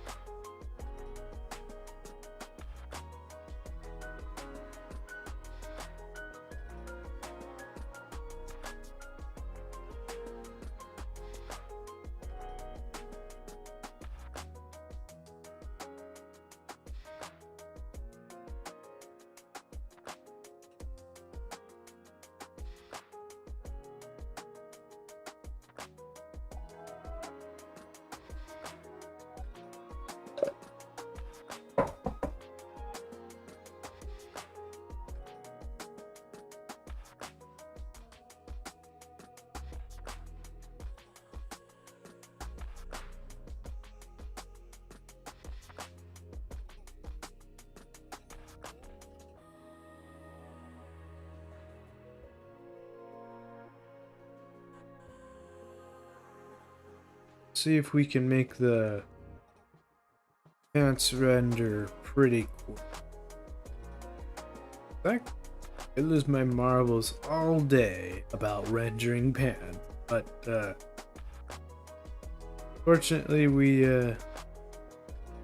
See if we can make the pants render pretty quick. I could lose my marbles all day about rendering pants, but fortunately we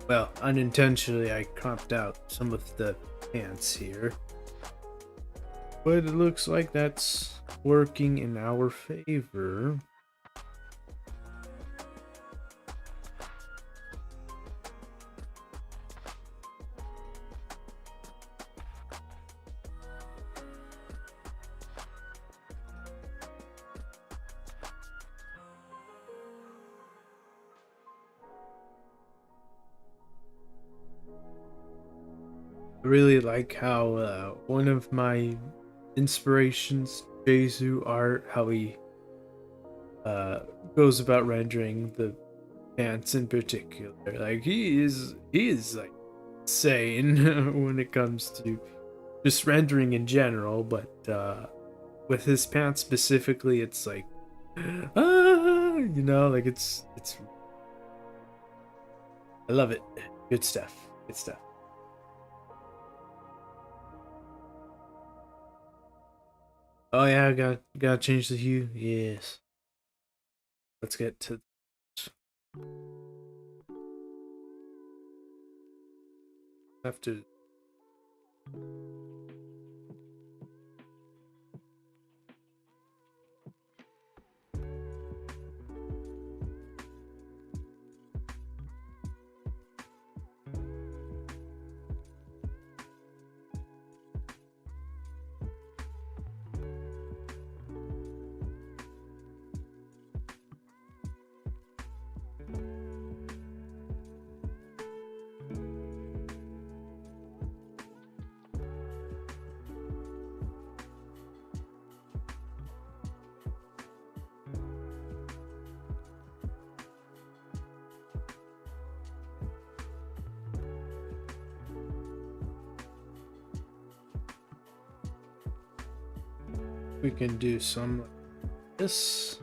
well, unintentionally I cropped out some of the pants here, but it looks like that's working in our favor. I really like how one of my inspirations, Jesu art, how he uh, goes about rendering the pants in particular. Like he is like insane when it comes to just rendering in general, but with his pants specifically, it's like like it's I love it. Good stuff. Good stuff. Oh yeah, I gotta change the hue. Yes. Let's get to after. We can do some like this.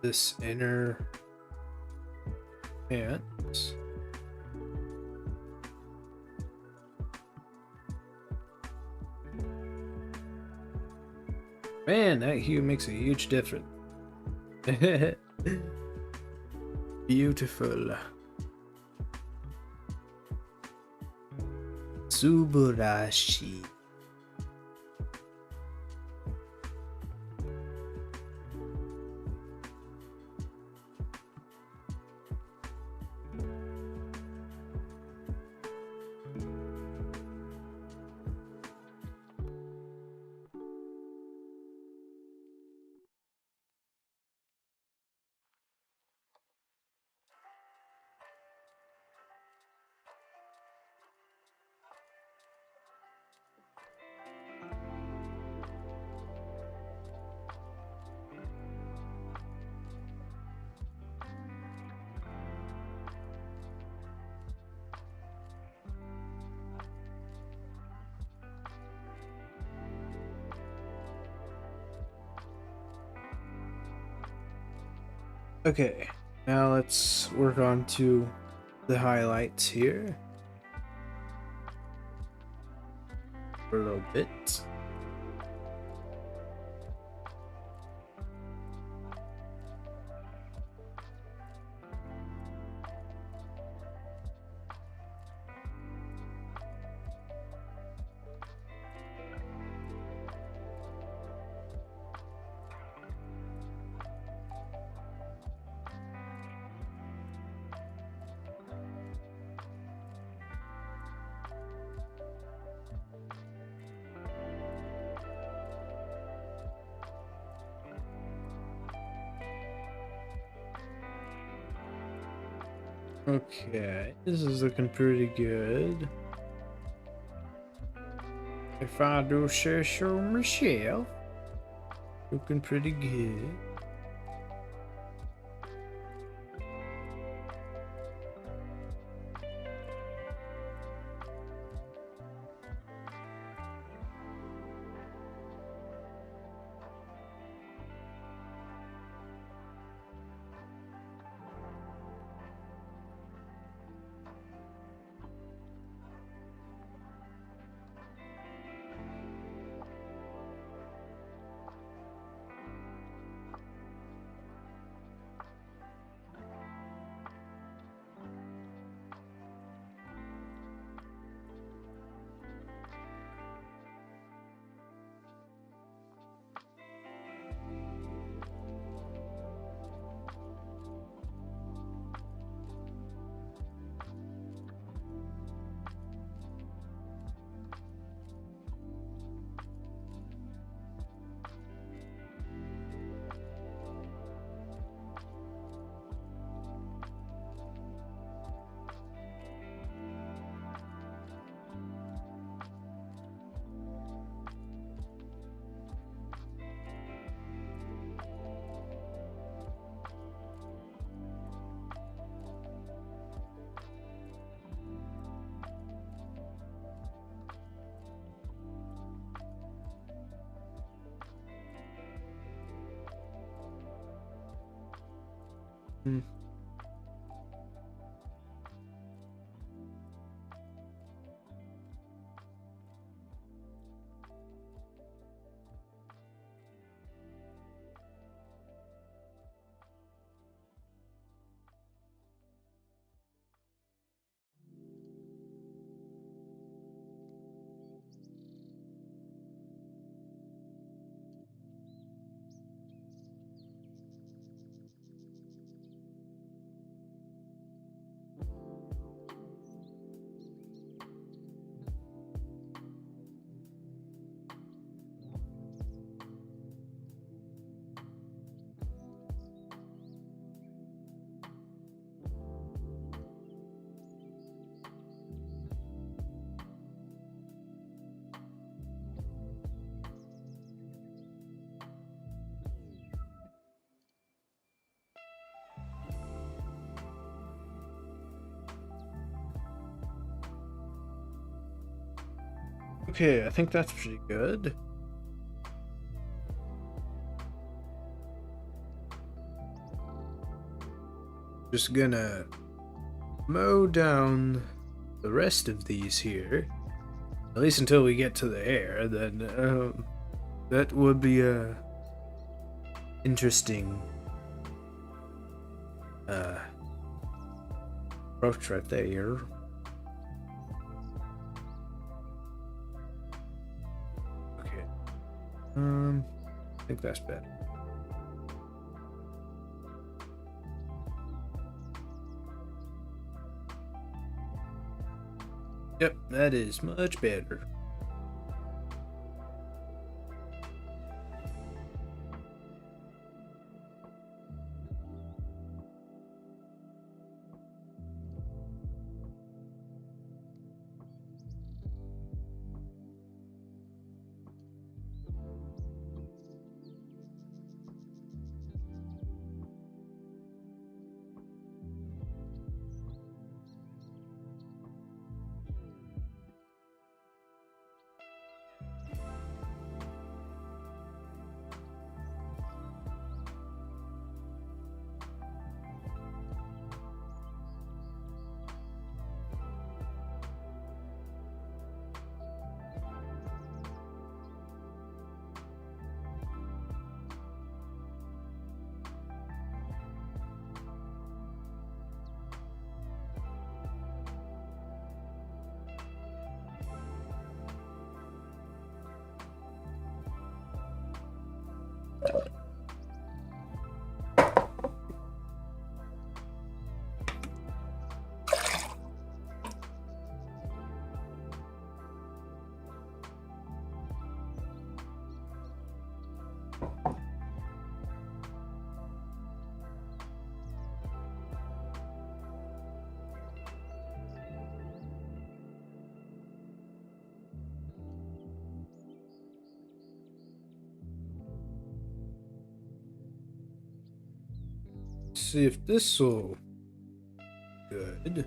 This inner pants. Man, that hue makes a huge difference. Beautiful. Subarashi. Okay, now let's work on to the highlights here for a little bit. Okay, this is looking pretty good. If I do say so myself, looking pretty good. Mm. Okay, I think that's pretty good. Just gonna mow down the rest of these here. At least until we get to the air, then that would be a interesting approach right there. Okay. I think that's better. Yep, that is much better. See if this will good.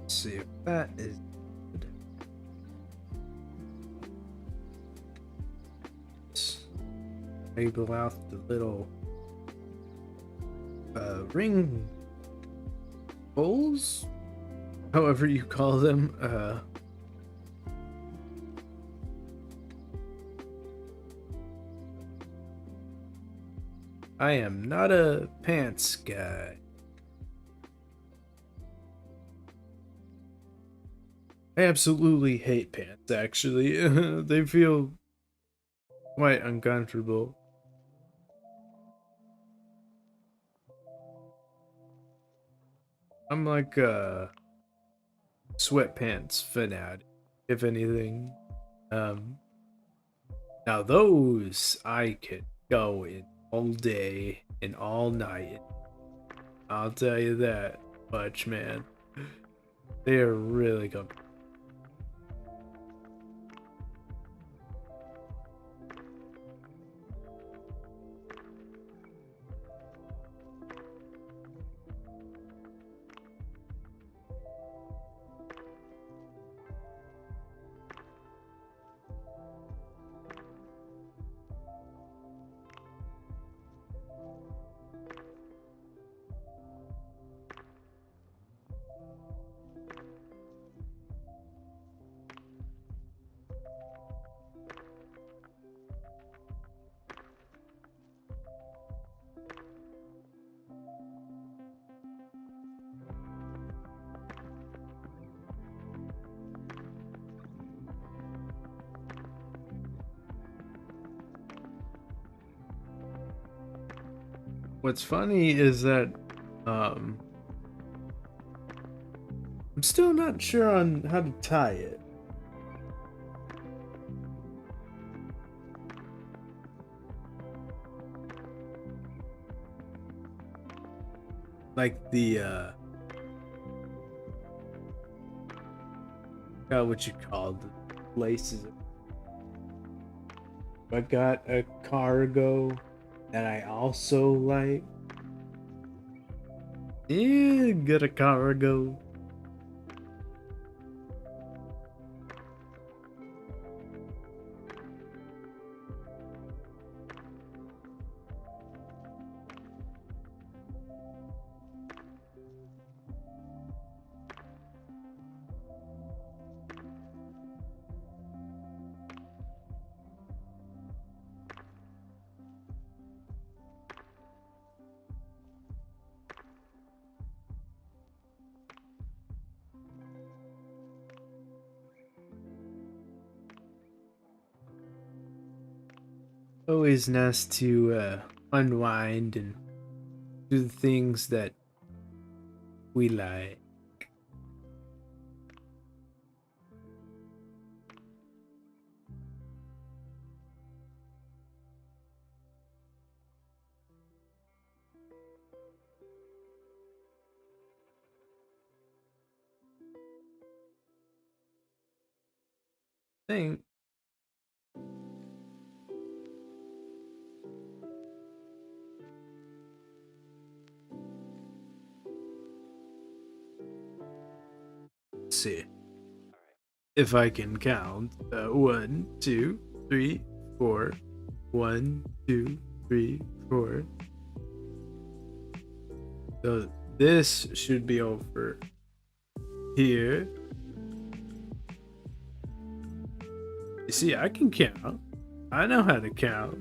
Let's see if that is good. Label out the little ring holes, however you call them. I am not a pants guy. I absolutely hate pants, actually. They feel quite uncomfortable. I'm like a sweatpants fanatic, if anything. Now those I could go in all day and all night. I'll tell you that much, man. They are really comfortable. What's funny is that um I'm still not sure on how to tie it. Like the what you call the laces. I got a cargo that I also like. Yeah, got a cargo. Always nice to unwind and do the things that we like. Think. Let's see if I can count. 1, 2, 3, 4. 1, 2, 3, 4. So this should be over here. You see, I can count. I know how to count.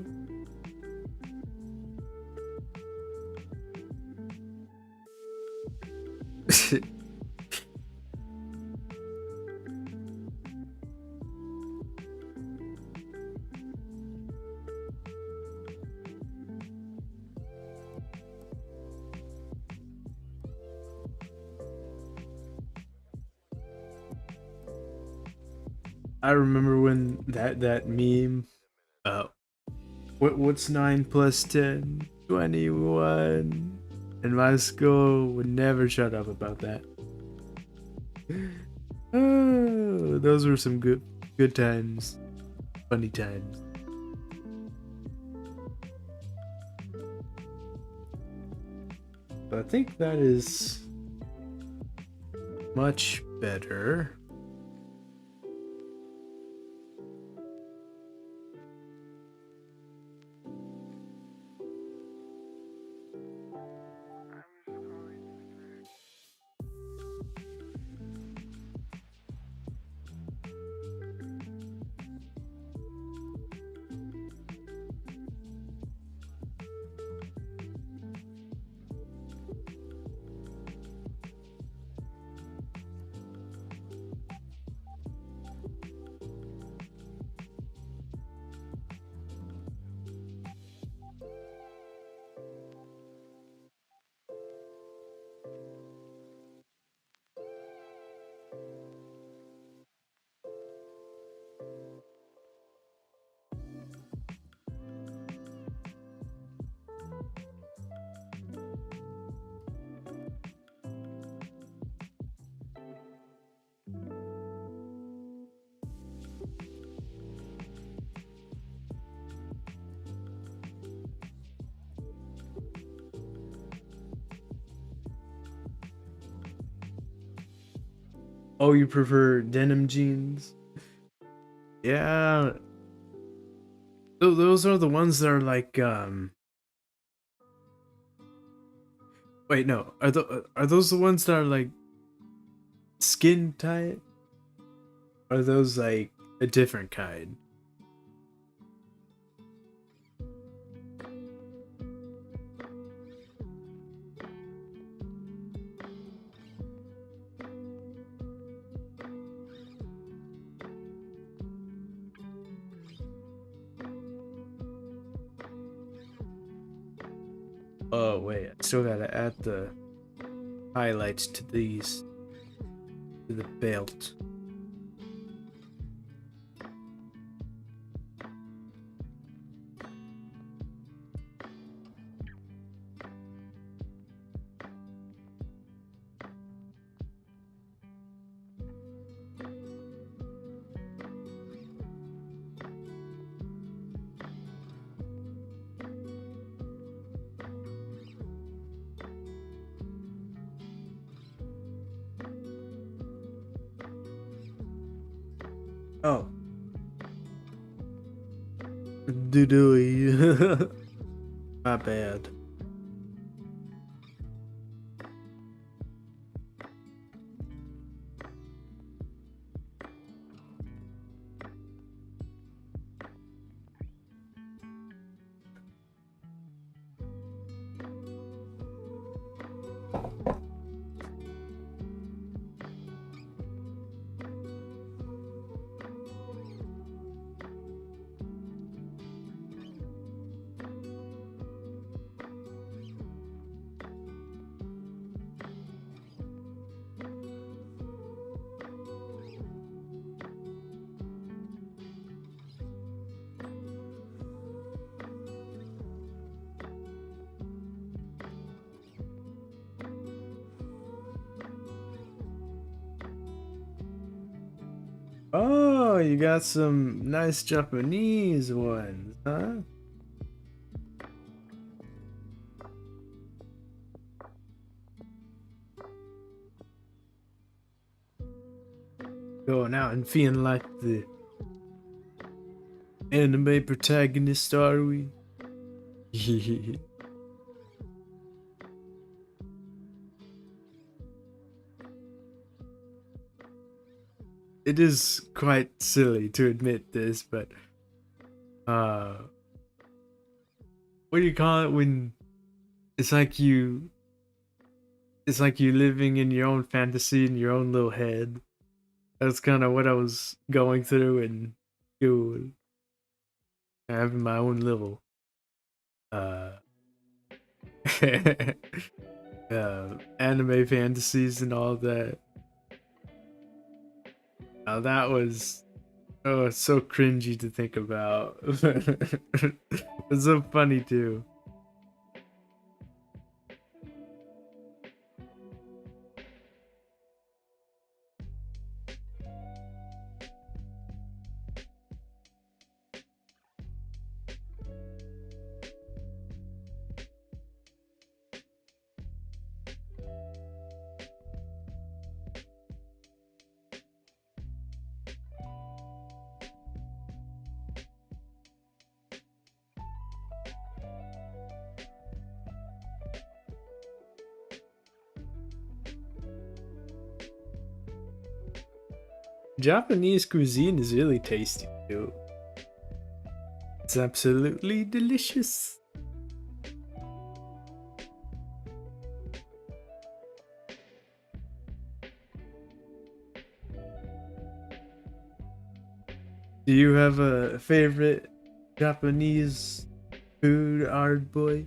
I remember when that meme. Uh, what's 9 plus 10? 21. And my school would never shut up about that. Oh, those were some good times, funny times. But I think that is much better. Oh, you prefer denim jeans? Yeah. Those are the ones that are like wait, no. Are those the ones that are like skin tight? Or are those like a different kind? Oh wait, I still gotta add the highlights to these to the belt. Oh, doodooey. My bad. Oh, you got some nice Japanese ones, huh? Going out and feeling like the anime protagonist, are we? it is quite silly to admit this, but uh, what do you call it when it's like you it's like you living in your own fantasy in your own little head. That's kind of what I was going through in school, having my own little uh, anime fantasies and all that. Now that was it's so cringy to think about. It's so funny too. Japanese cuisine is really tasty too. It's absolutely delicious. Do you have a favorite Japanese food, Ard boy?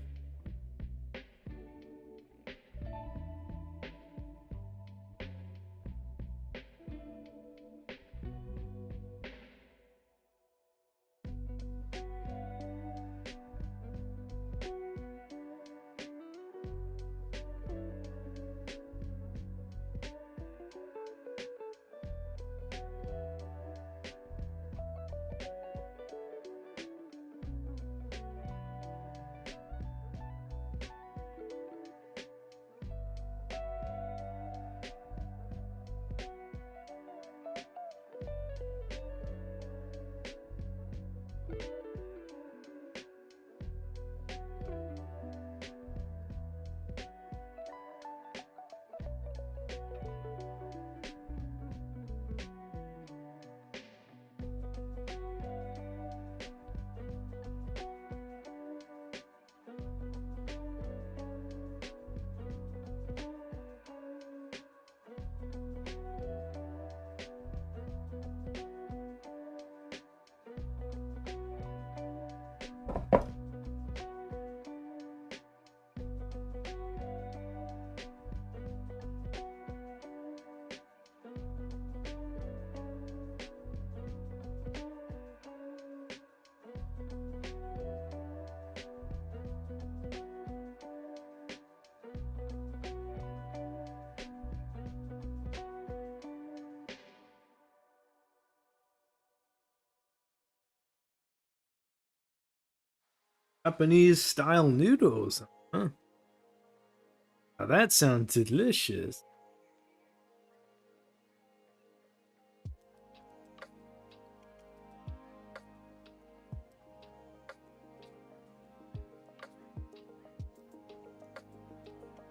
Japanese style noodles. Huh. Now that sounds delicious.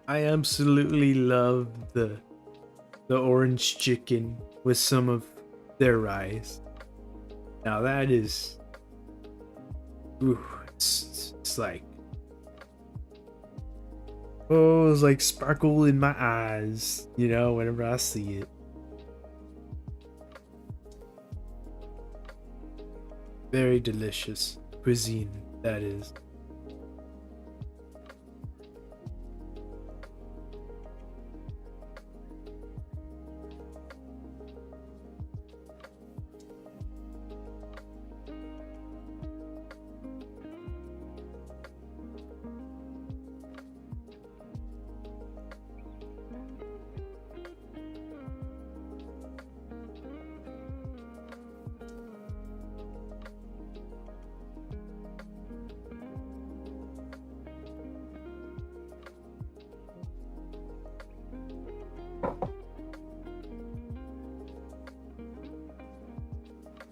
I absolutely love the orange chicken with some of their rice. Now that is, ooh, it's like, oh, it's like sparkle in my eyes, you know, whenever I see it. Very delicious cuisine, that is.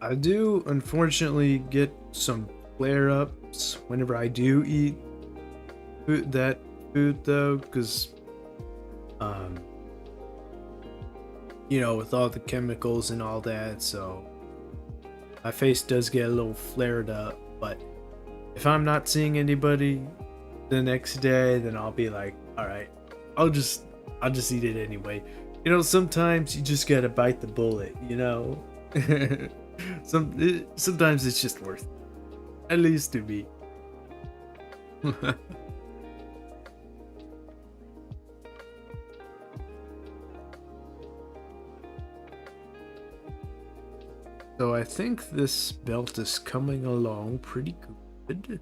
I do unfortunately get some flare ups whenever I do eat that food though, because um with all the chemicals and all that, so my face does get a little flared up. But if I'm not seeing anybody the next day, then I'll be like, all right, I'll just eat it anyway. Sometimes you just gotta bite the bullet. Sometimes it's just worth it, at least to me. So I think this belt is coming along pretty good.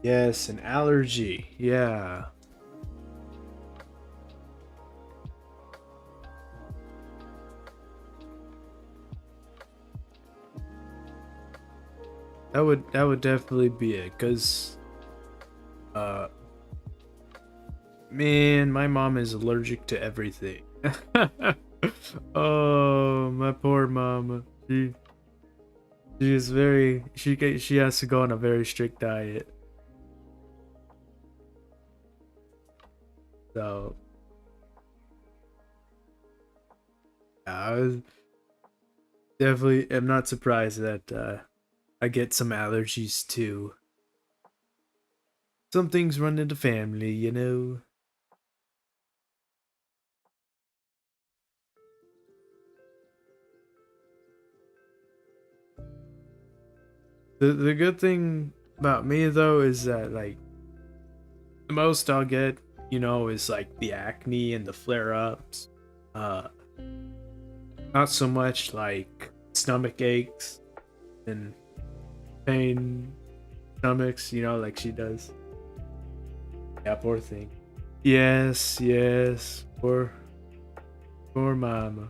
Yes, an allergy. Yeah. That would definitely be it, cause uh man, my mom is allergic to everything. Oh, my poor mama. She is she has to go on a very strict diet. So I was definitely am not surprised that I get some allergies too. Some things run in the family. The good thing about me though is that like the most I'll get, is like the acne and the flare ups. Uh Not so much like stomach aches and pain stomachs, like she does. Yeah, poor thing. Yes, yes. Poor mama.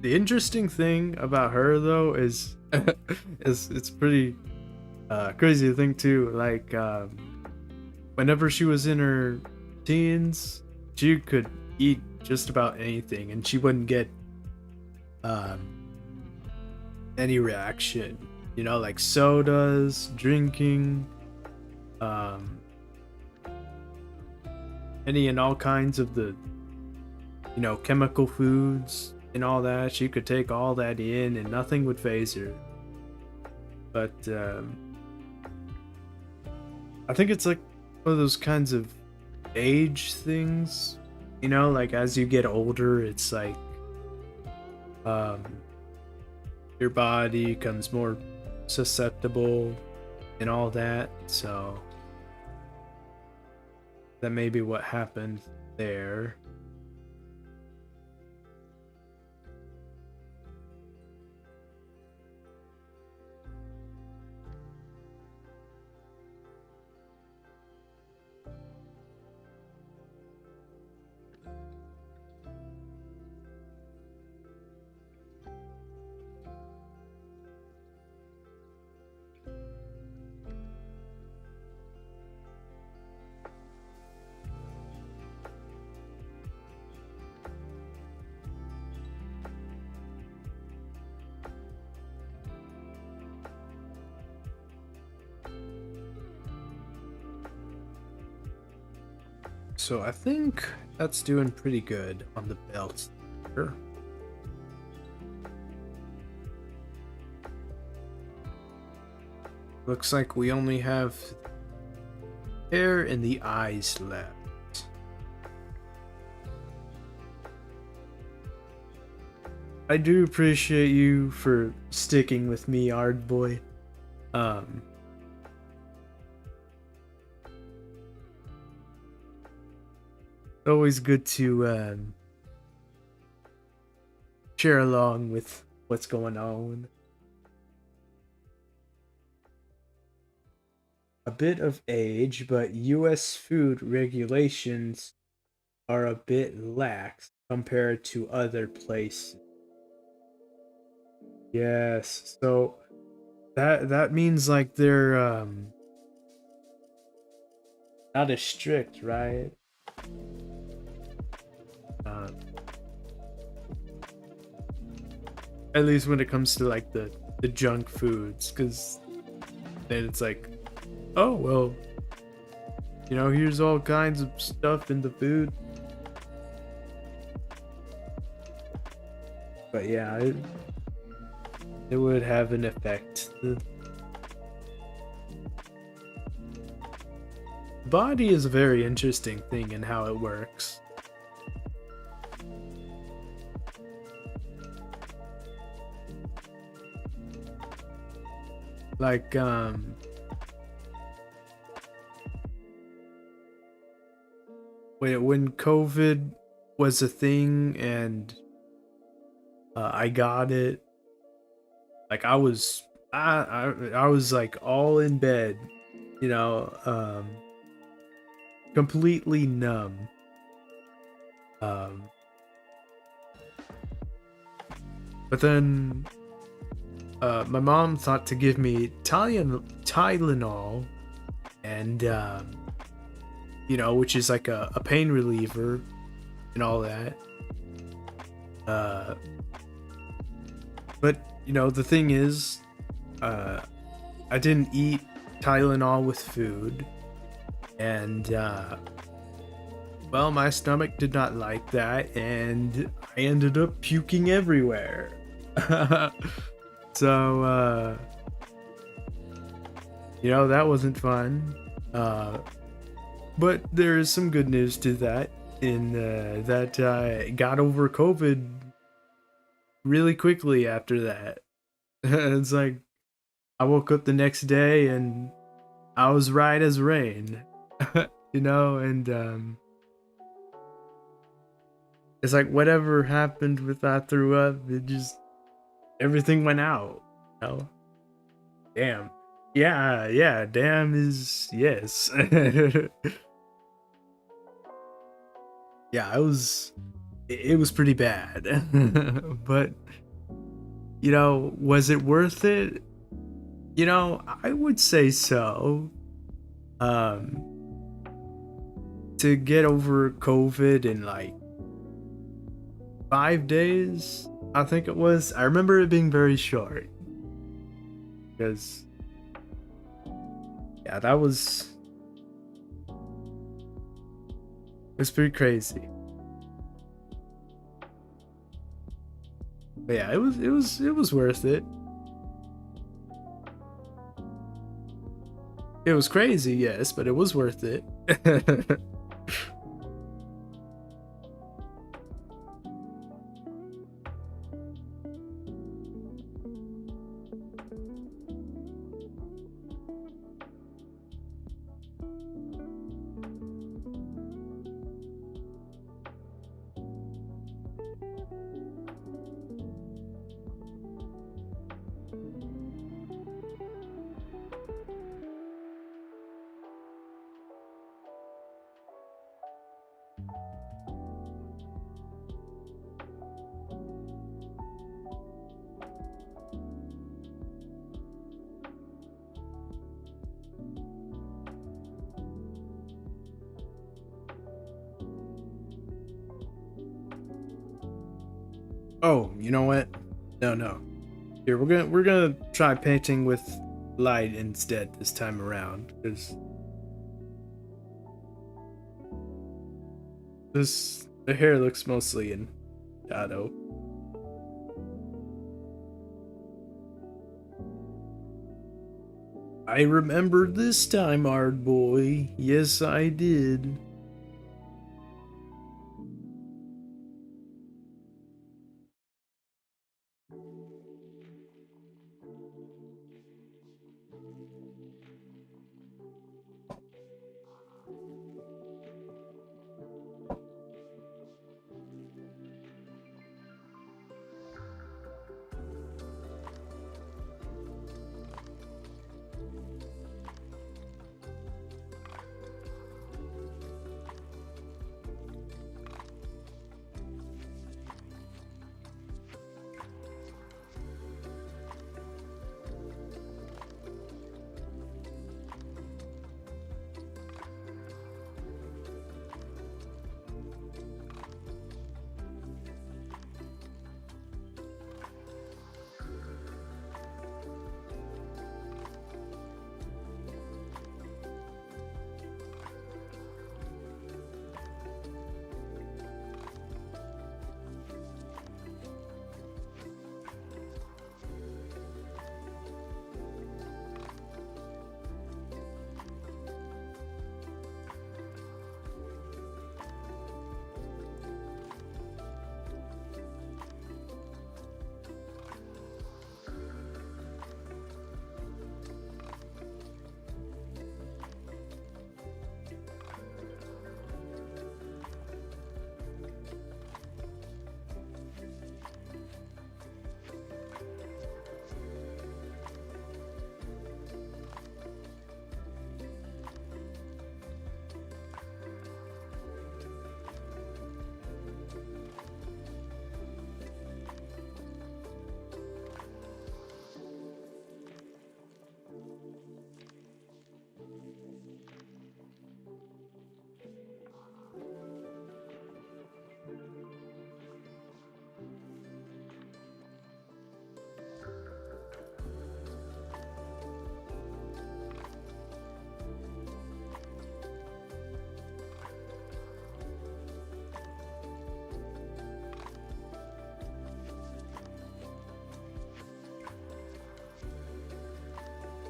The interesting thing about her though is is it's pretty crazy to think too. Like whenever she was in her teens, she could eat just about anything, and she wouldn't get um, any reaction. Like sodas, drinking, um, any and all kinds of the chemical foods and all that. She could take all that in, and nothing would phase her. But I think it's like one of those kinds of age things. Like as you get older, it's like um, your body becomes more susceptible and all that. So that may be what happened there. So I think that's doing pretty good on the belt. Sure. Looks like we only have hair in the eyes left. I do appreciate you for sticking with me, Ard Boy. Um, Always good to share along with what's going on. A bit of age, but US food regulations are a bit lax compared to other places. Yes, so that means like they're not as strict, right? Um, at least when it comes to like the junk foods, because then it's like, oh well, here's all kinds of stuff in the food. But yeah, it would have an effect. The body is a very interesting thing in how it works. Like when COVID was a thing and I got it, like I was like all in bed, you know, um completely numb. Um but then my mom thought to give me Tylenol and which is like a pain reliever and all that. Uh but the thing is, uh I didn't eat Tylenol with food, and well, my stomach did not like that, and I ended up puking everywhere. So, that wasn't fun. But there is some good news to that, in that I got over COVID really quickly after that. It's like I woke up the next day and I was right as rain, and it's like whatever happened with I threw up, it just everything went out. You know? Damn. Yeah, yeah, damn is yes. Yeah, it was pretty bad. But was it worth it? I would say so. Um to get over COVID in like 5 days, I think it was. I remember it being very short. Because yeah, it was pretty crazy. But yeah, it was worth it. It was crazy, yes, but it was worth it. Oh, you know what? No, no. Here, we're gonna try painting with light instead this time around, because the hair looks mostly in shadow. I remember this time, Ard Boy. Yes, I did.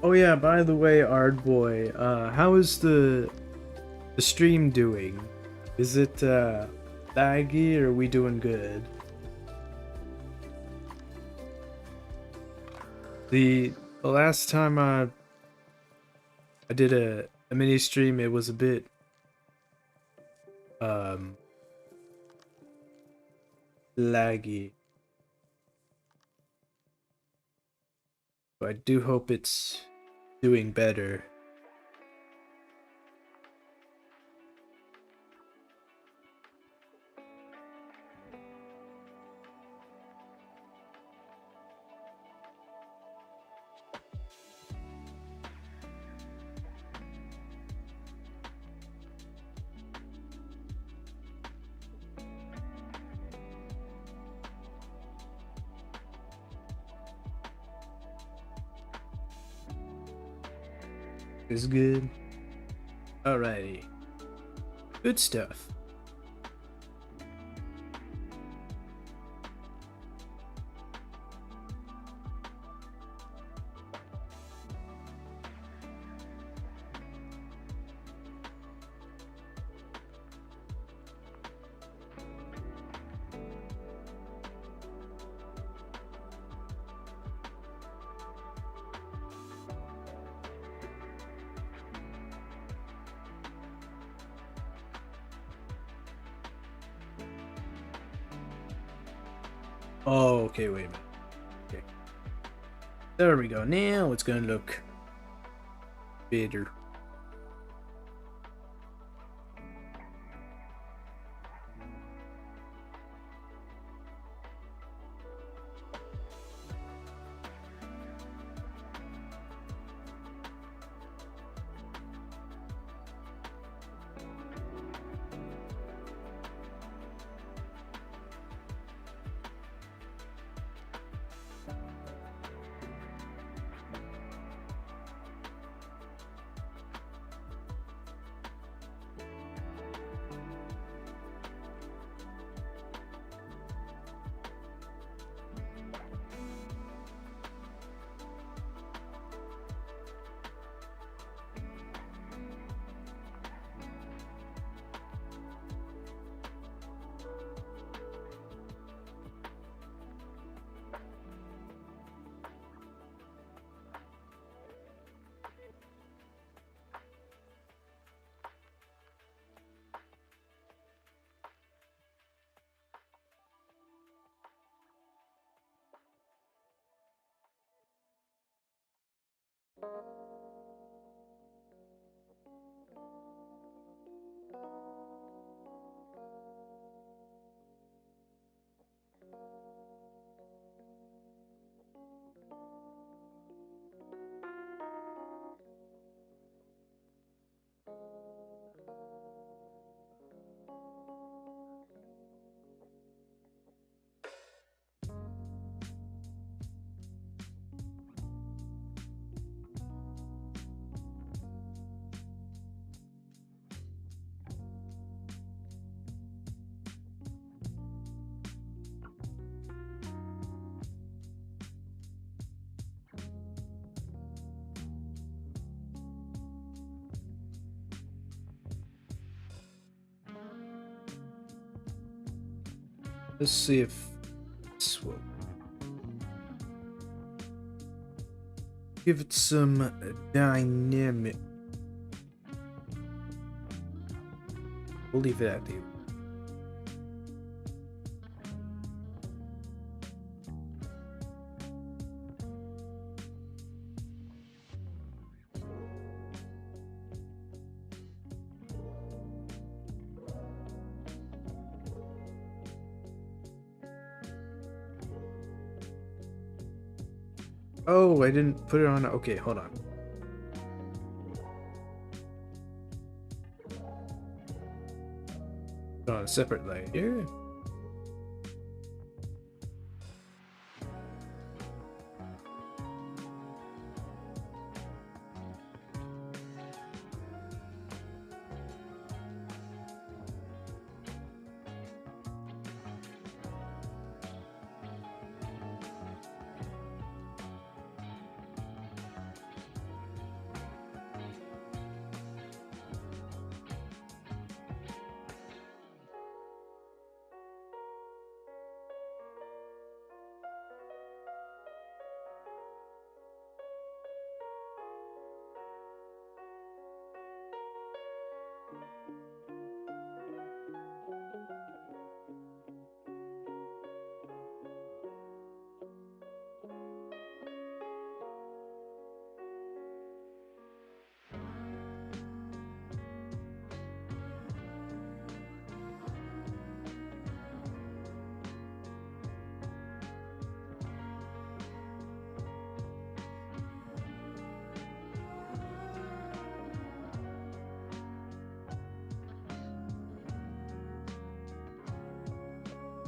Oh yeah, by the way, Ardboy, how is the stream doing? Is it laggy or are we doing good? The last time I did a mini stream, it was a bit um laggy. But I do hope it's doing better. Is good. Alrighty. Good stuff. Oh, okay, wait a minute. Okay. There we go. Now it's gonna look better. Let's see if this will give it some dynamic. We'll leave it at you. Oh, I didn't put it on. Okay, hold on. Put on a separate layer.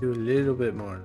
Do a little bit more.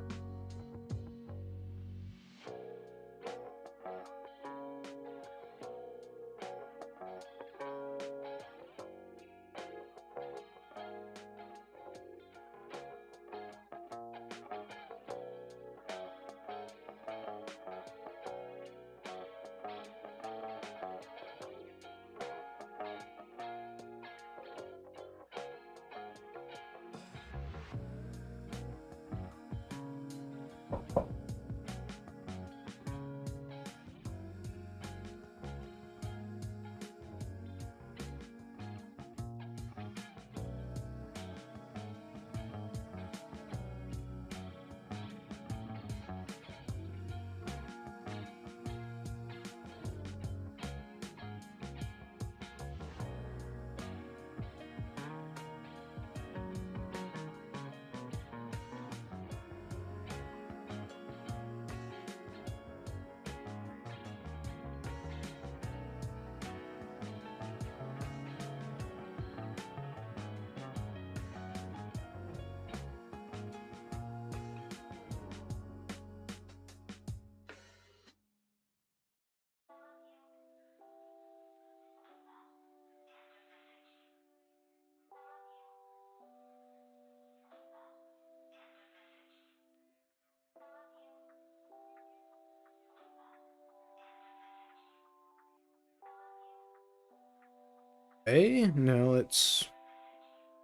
Okay, now let's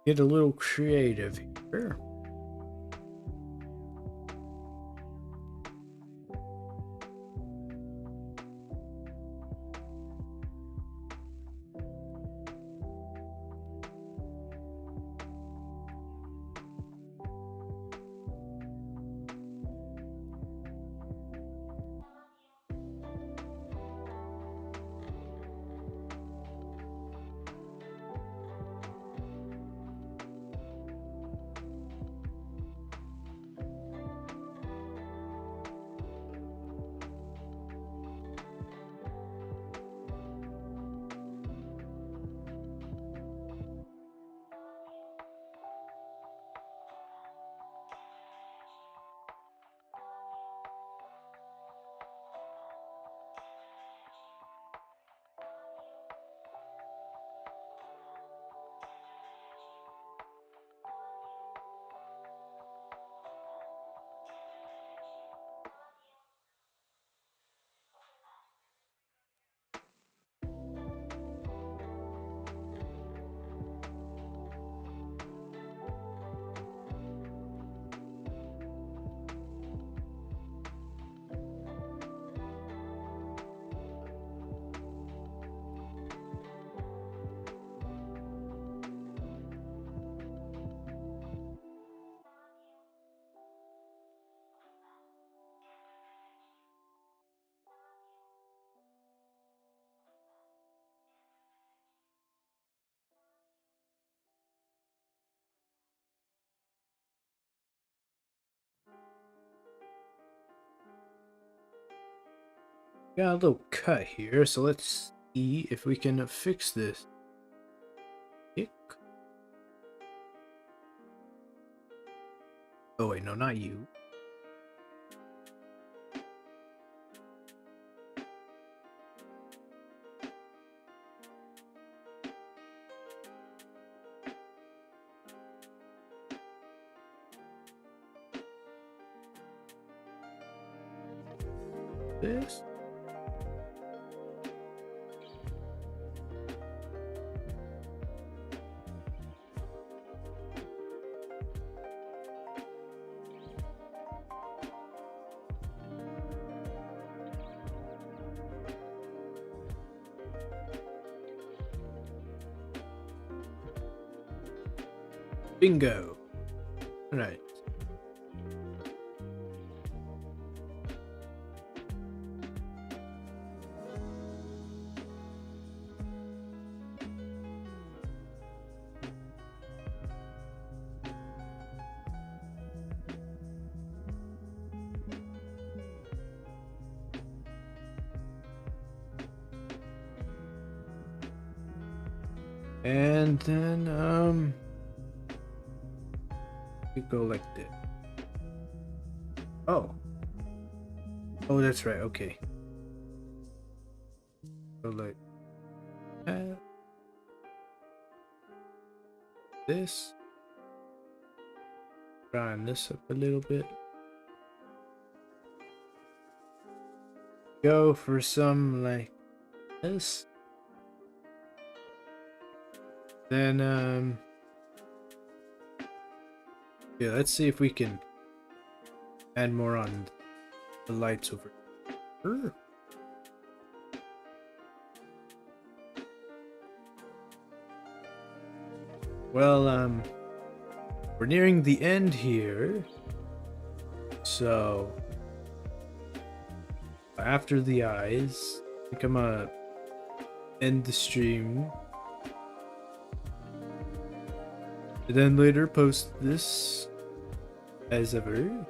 get a little creative here. Got a little cut here, so let's see if we can fix this. Ick. Oh wait, no, not you. This. Bingo. All right. And then we go like this. Oh. Oh, that's right. Okay. So like this. Grind this up a little bit. Go for some like this. Then yeah, let's see if we can add more on the lights over here. Well, we're nearing the end here. So after the eyes, I think I'm gonna end the stream. And then later post this as ever.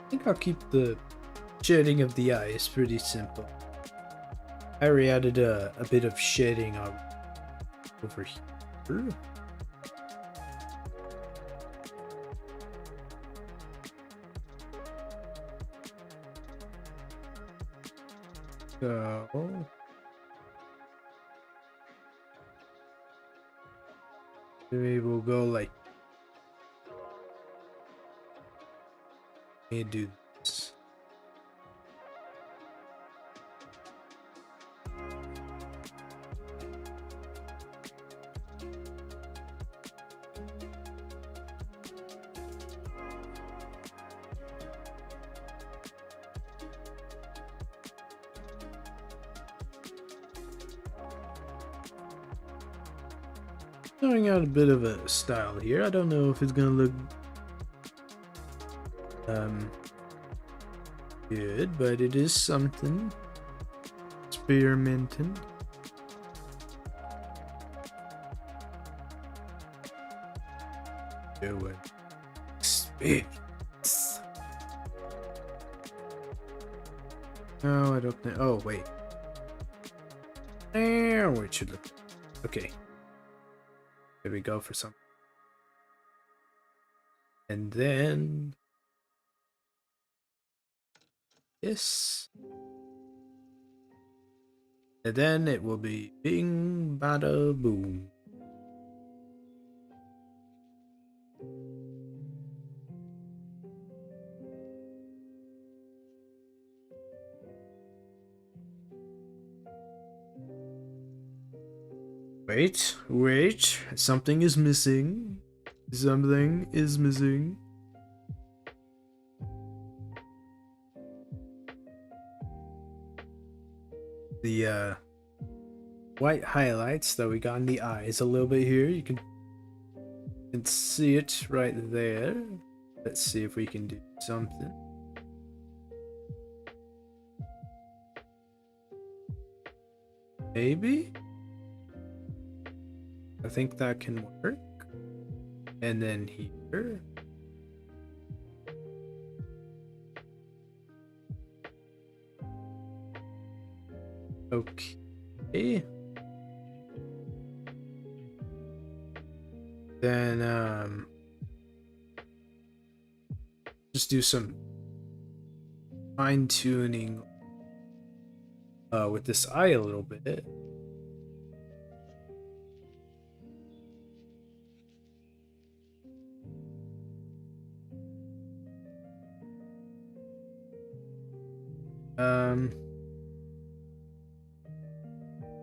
I think I'll keep the shading of the eyes pretty simple. I already added a bit of shading on over here. So maybe we'll go like me do this. Throwing out a bit of a style here. I don't know if it's gonna look good, but it is something. Experimenting. Do it. Experience. No, I don't think. Oh, wait. There, we should look. Okay. There we go for some. And then this. And then it will be bing bada boom. Wait, something is missing. Something is missing. The white highlights that we got in the eyes a little bit here. You can can see it right there. Let's see if we can do something. Maybe? I think that can work. And then here. Okay. Then just do some fine tuning with this eye a little bit.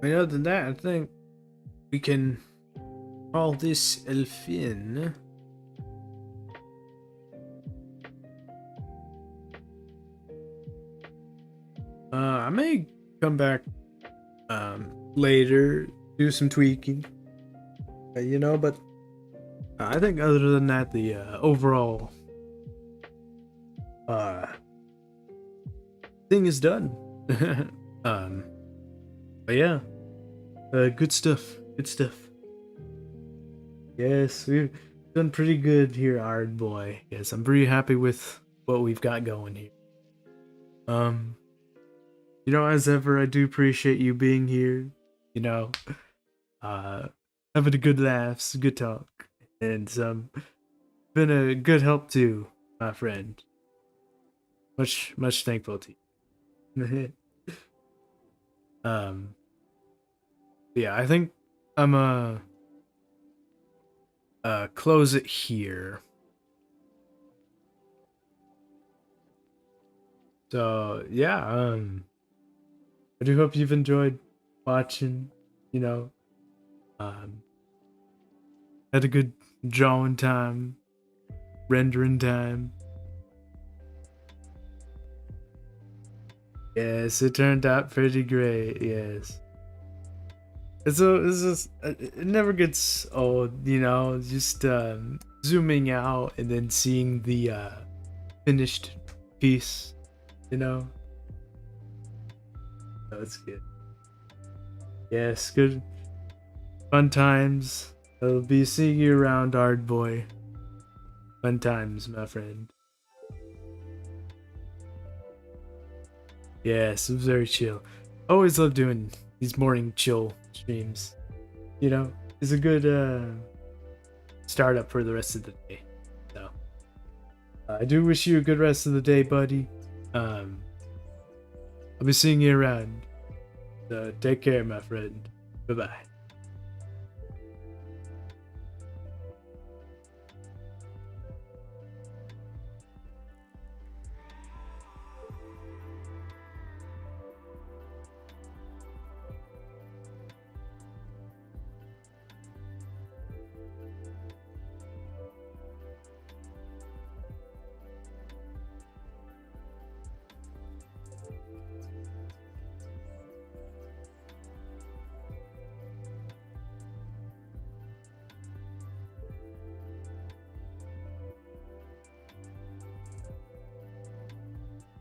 Other than that, I think we can call this Elfin. I may come back later, do some tweaking, but I think other than that, the overall thing is done. But yeah, good stuff. Good stuff. Yes, we've done pretty good here, Ardboy. Yes, I'm pretty happy with what we've got going here. As ever, I do appreciate you being here. Having a good laughs, good talk, and been a good help too, my friend. Much thankful to you. Yeah, I think I'm close it here. So yeah, I do hope you've enjoyed watching. Had a good drawing time, rendering time. Yes, it turned out pretty great. Yes. It's just it never gets old, just zooming out and then seeing the finished piece, That's good. Yes, good fun times. I'll be seeing you around, Ardboy. Fun times, my friend. Yes, it was very chill. Always love doing these morning chill streams. It's a good startup for the rest of the day. So I do wish you a good rest of the day, buddy. I'll be seeing you around. So take care, my friend. Bye-bye.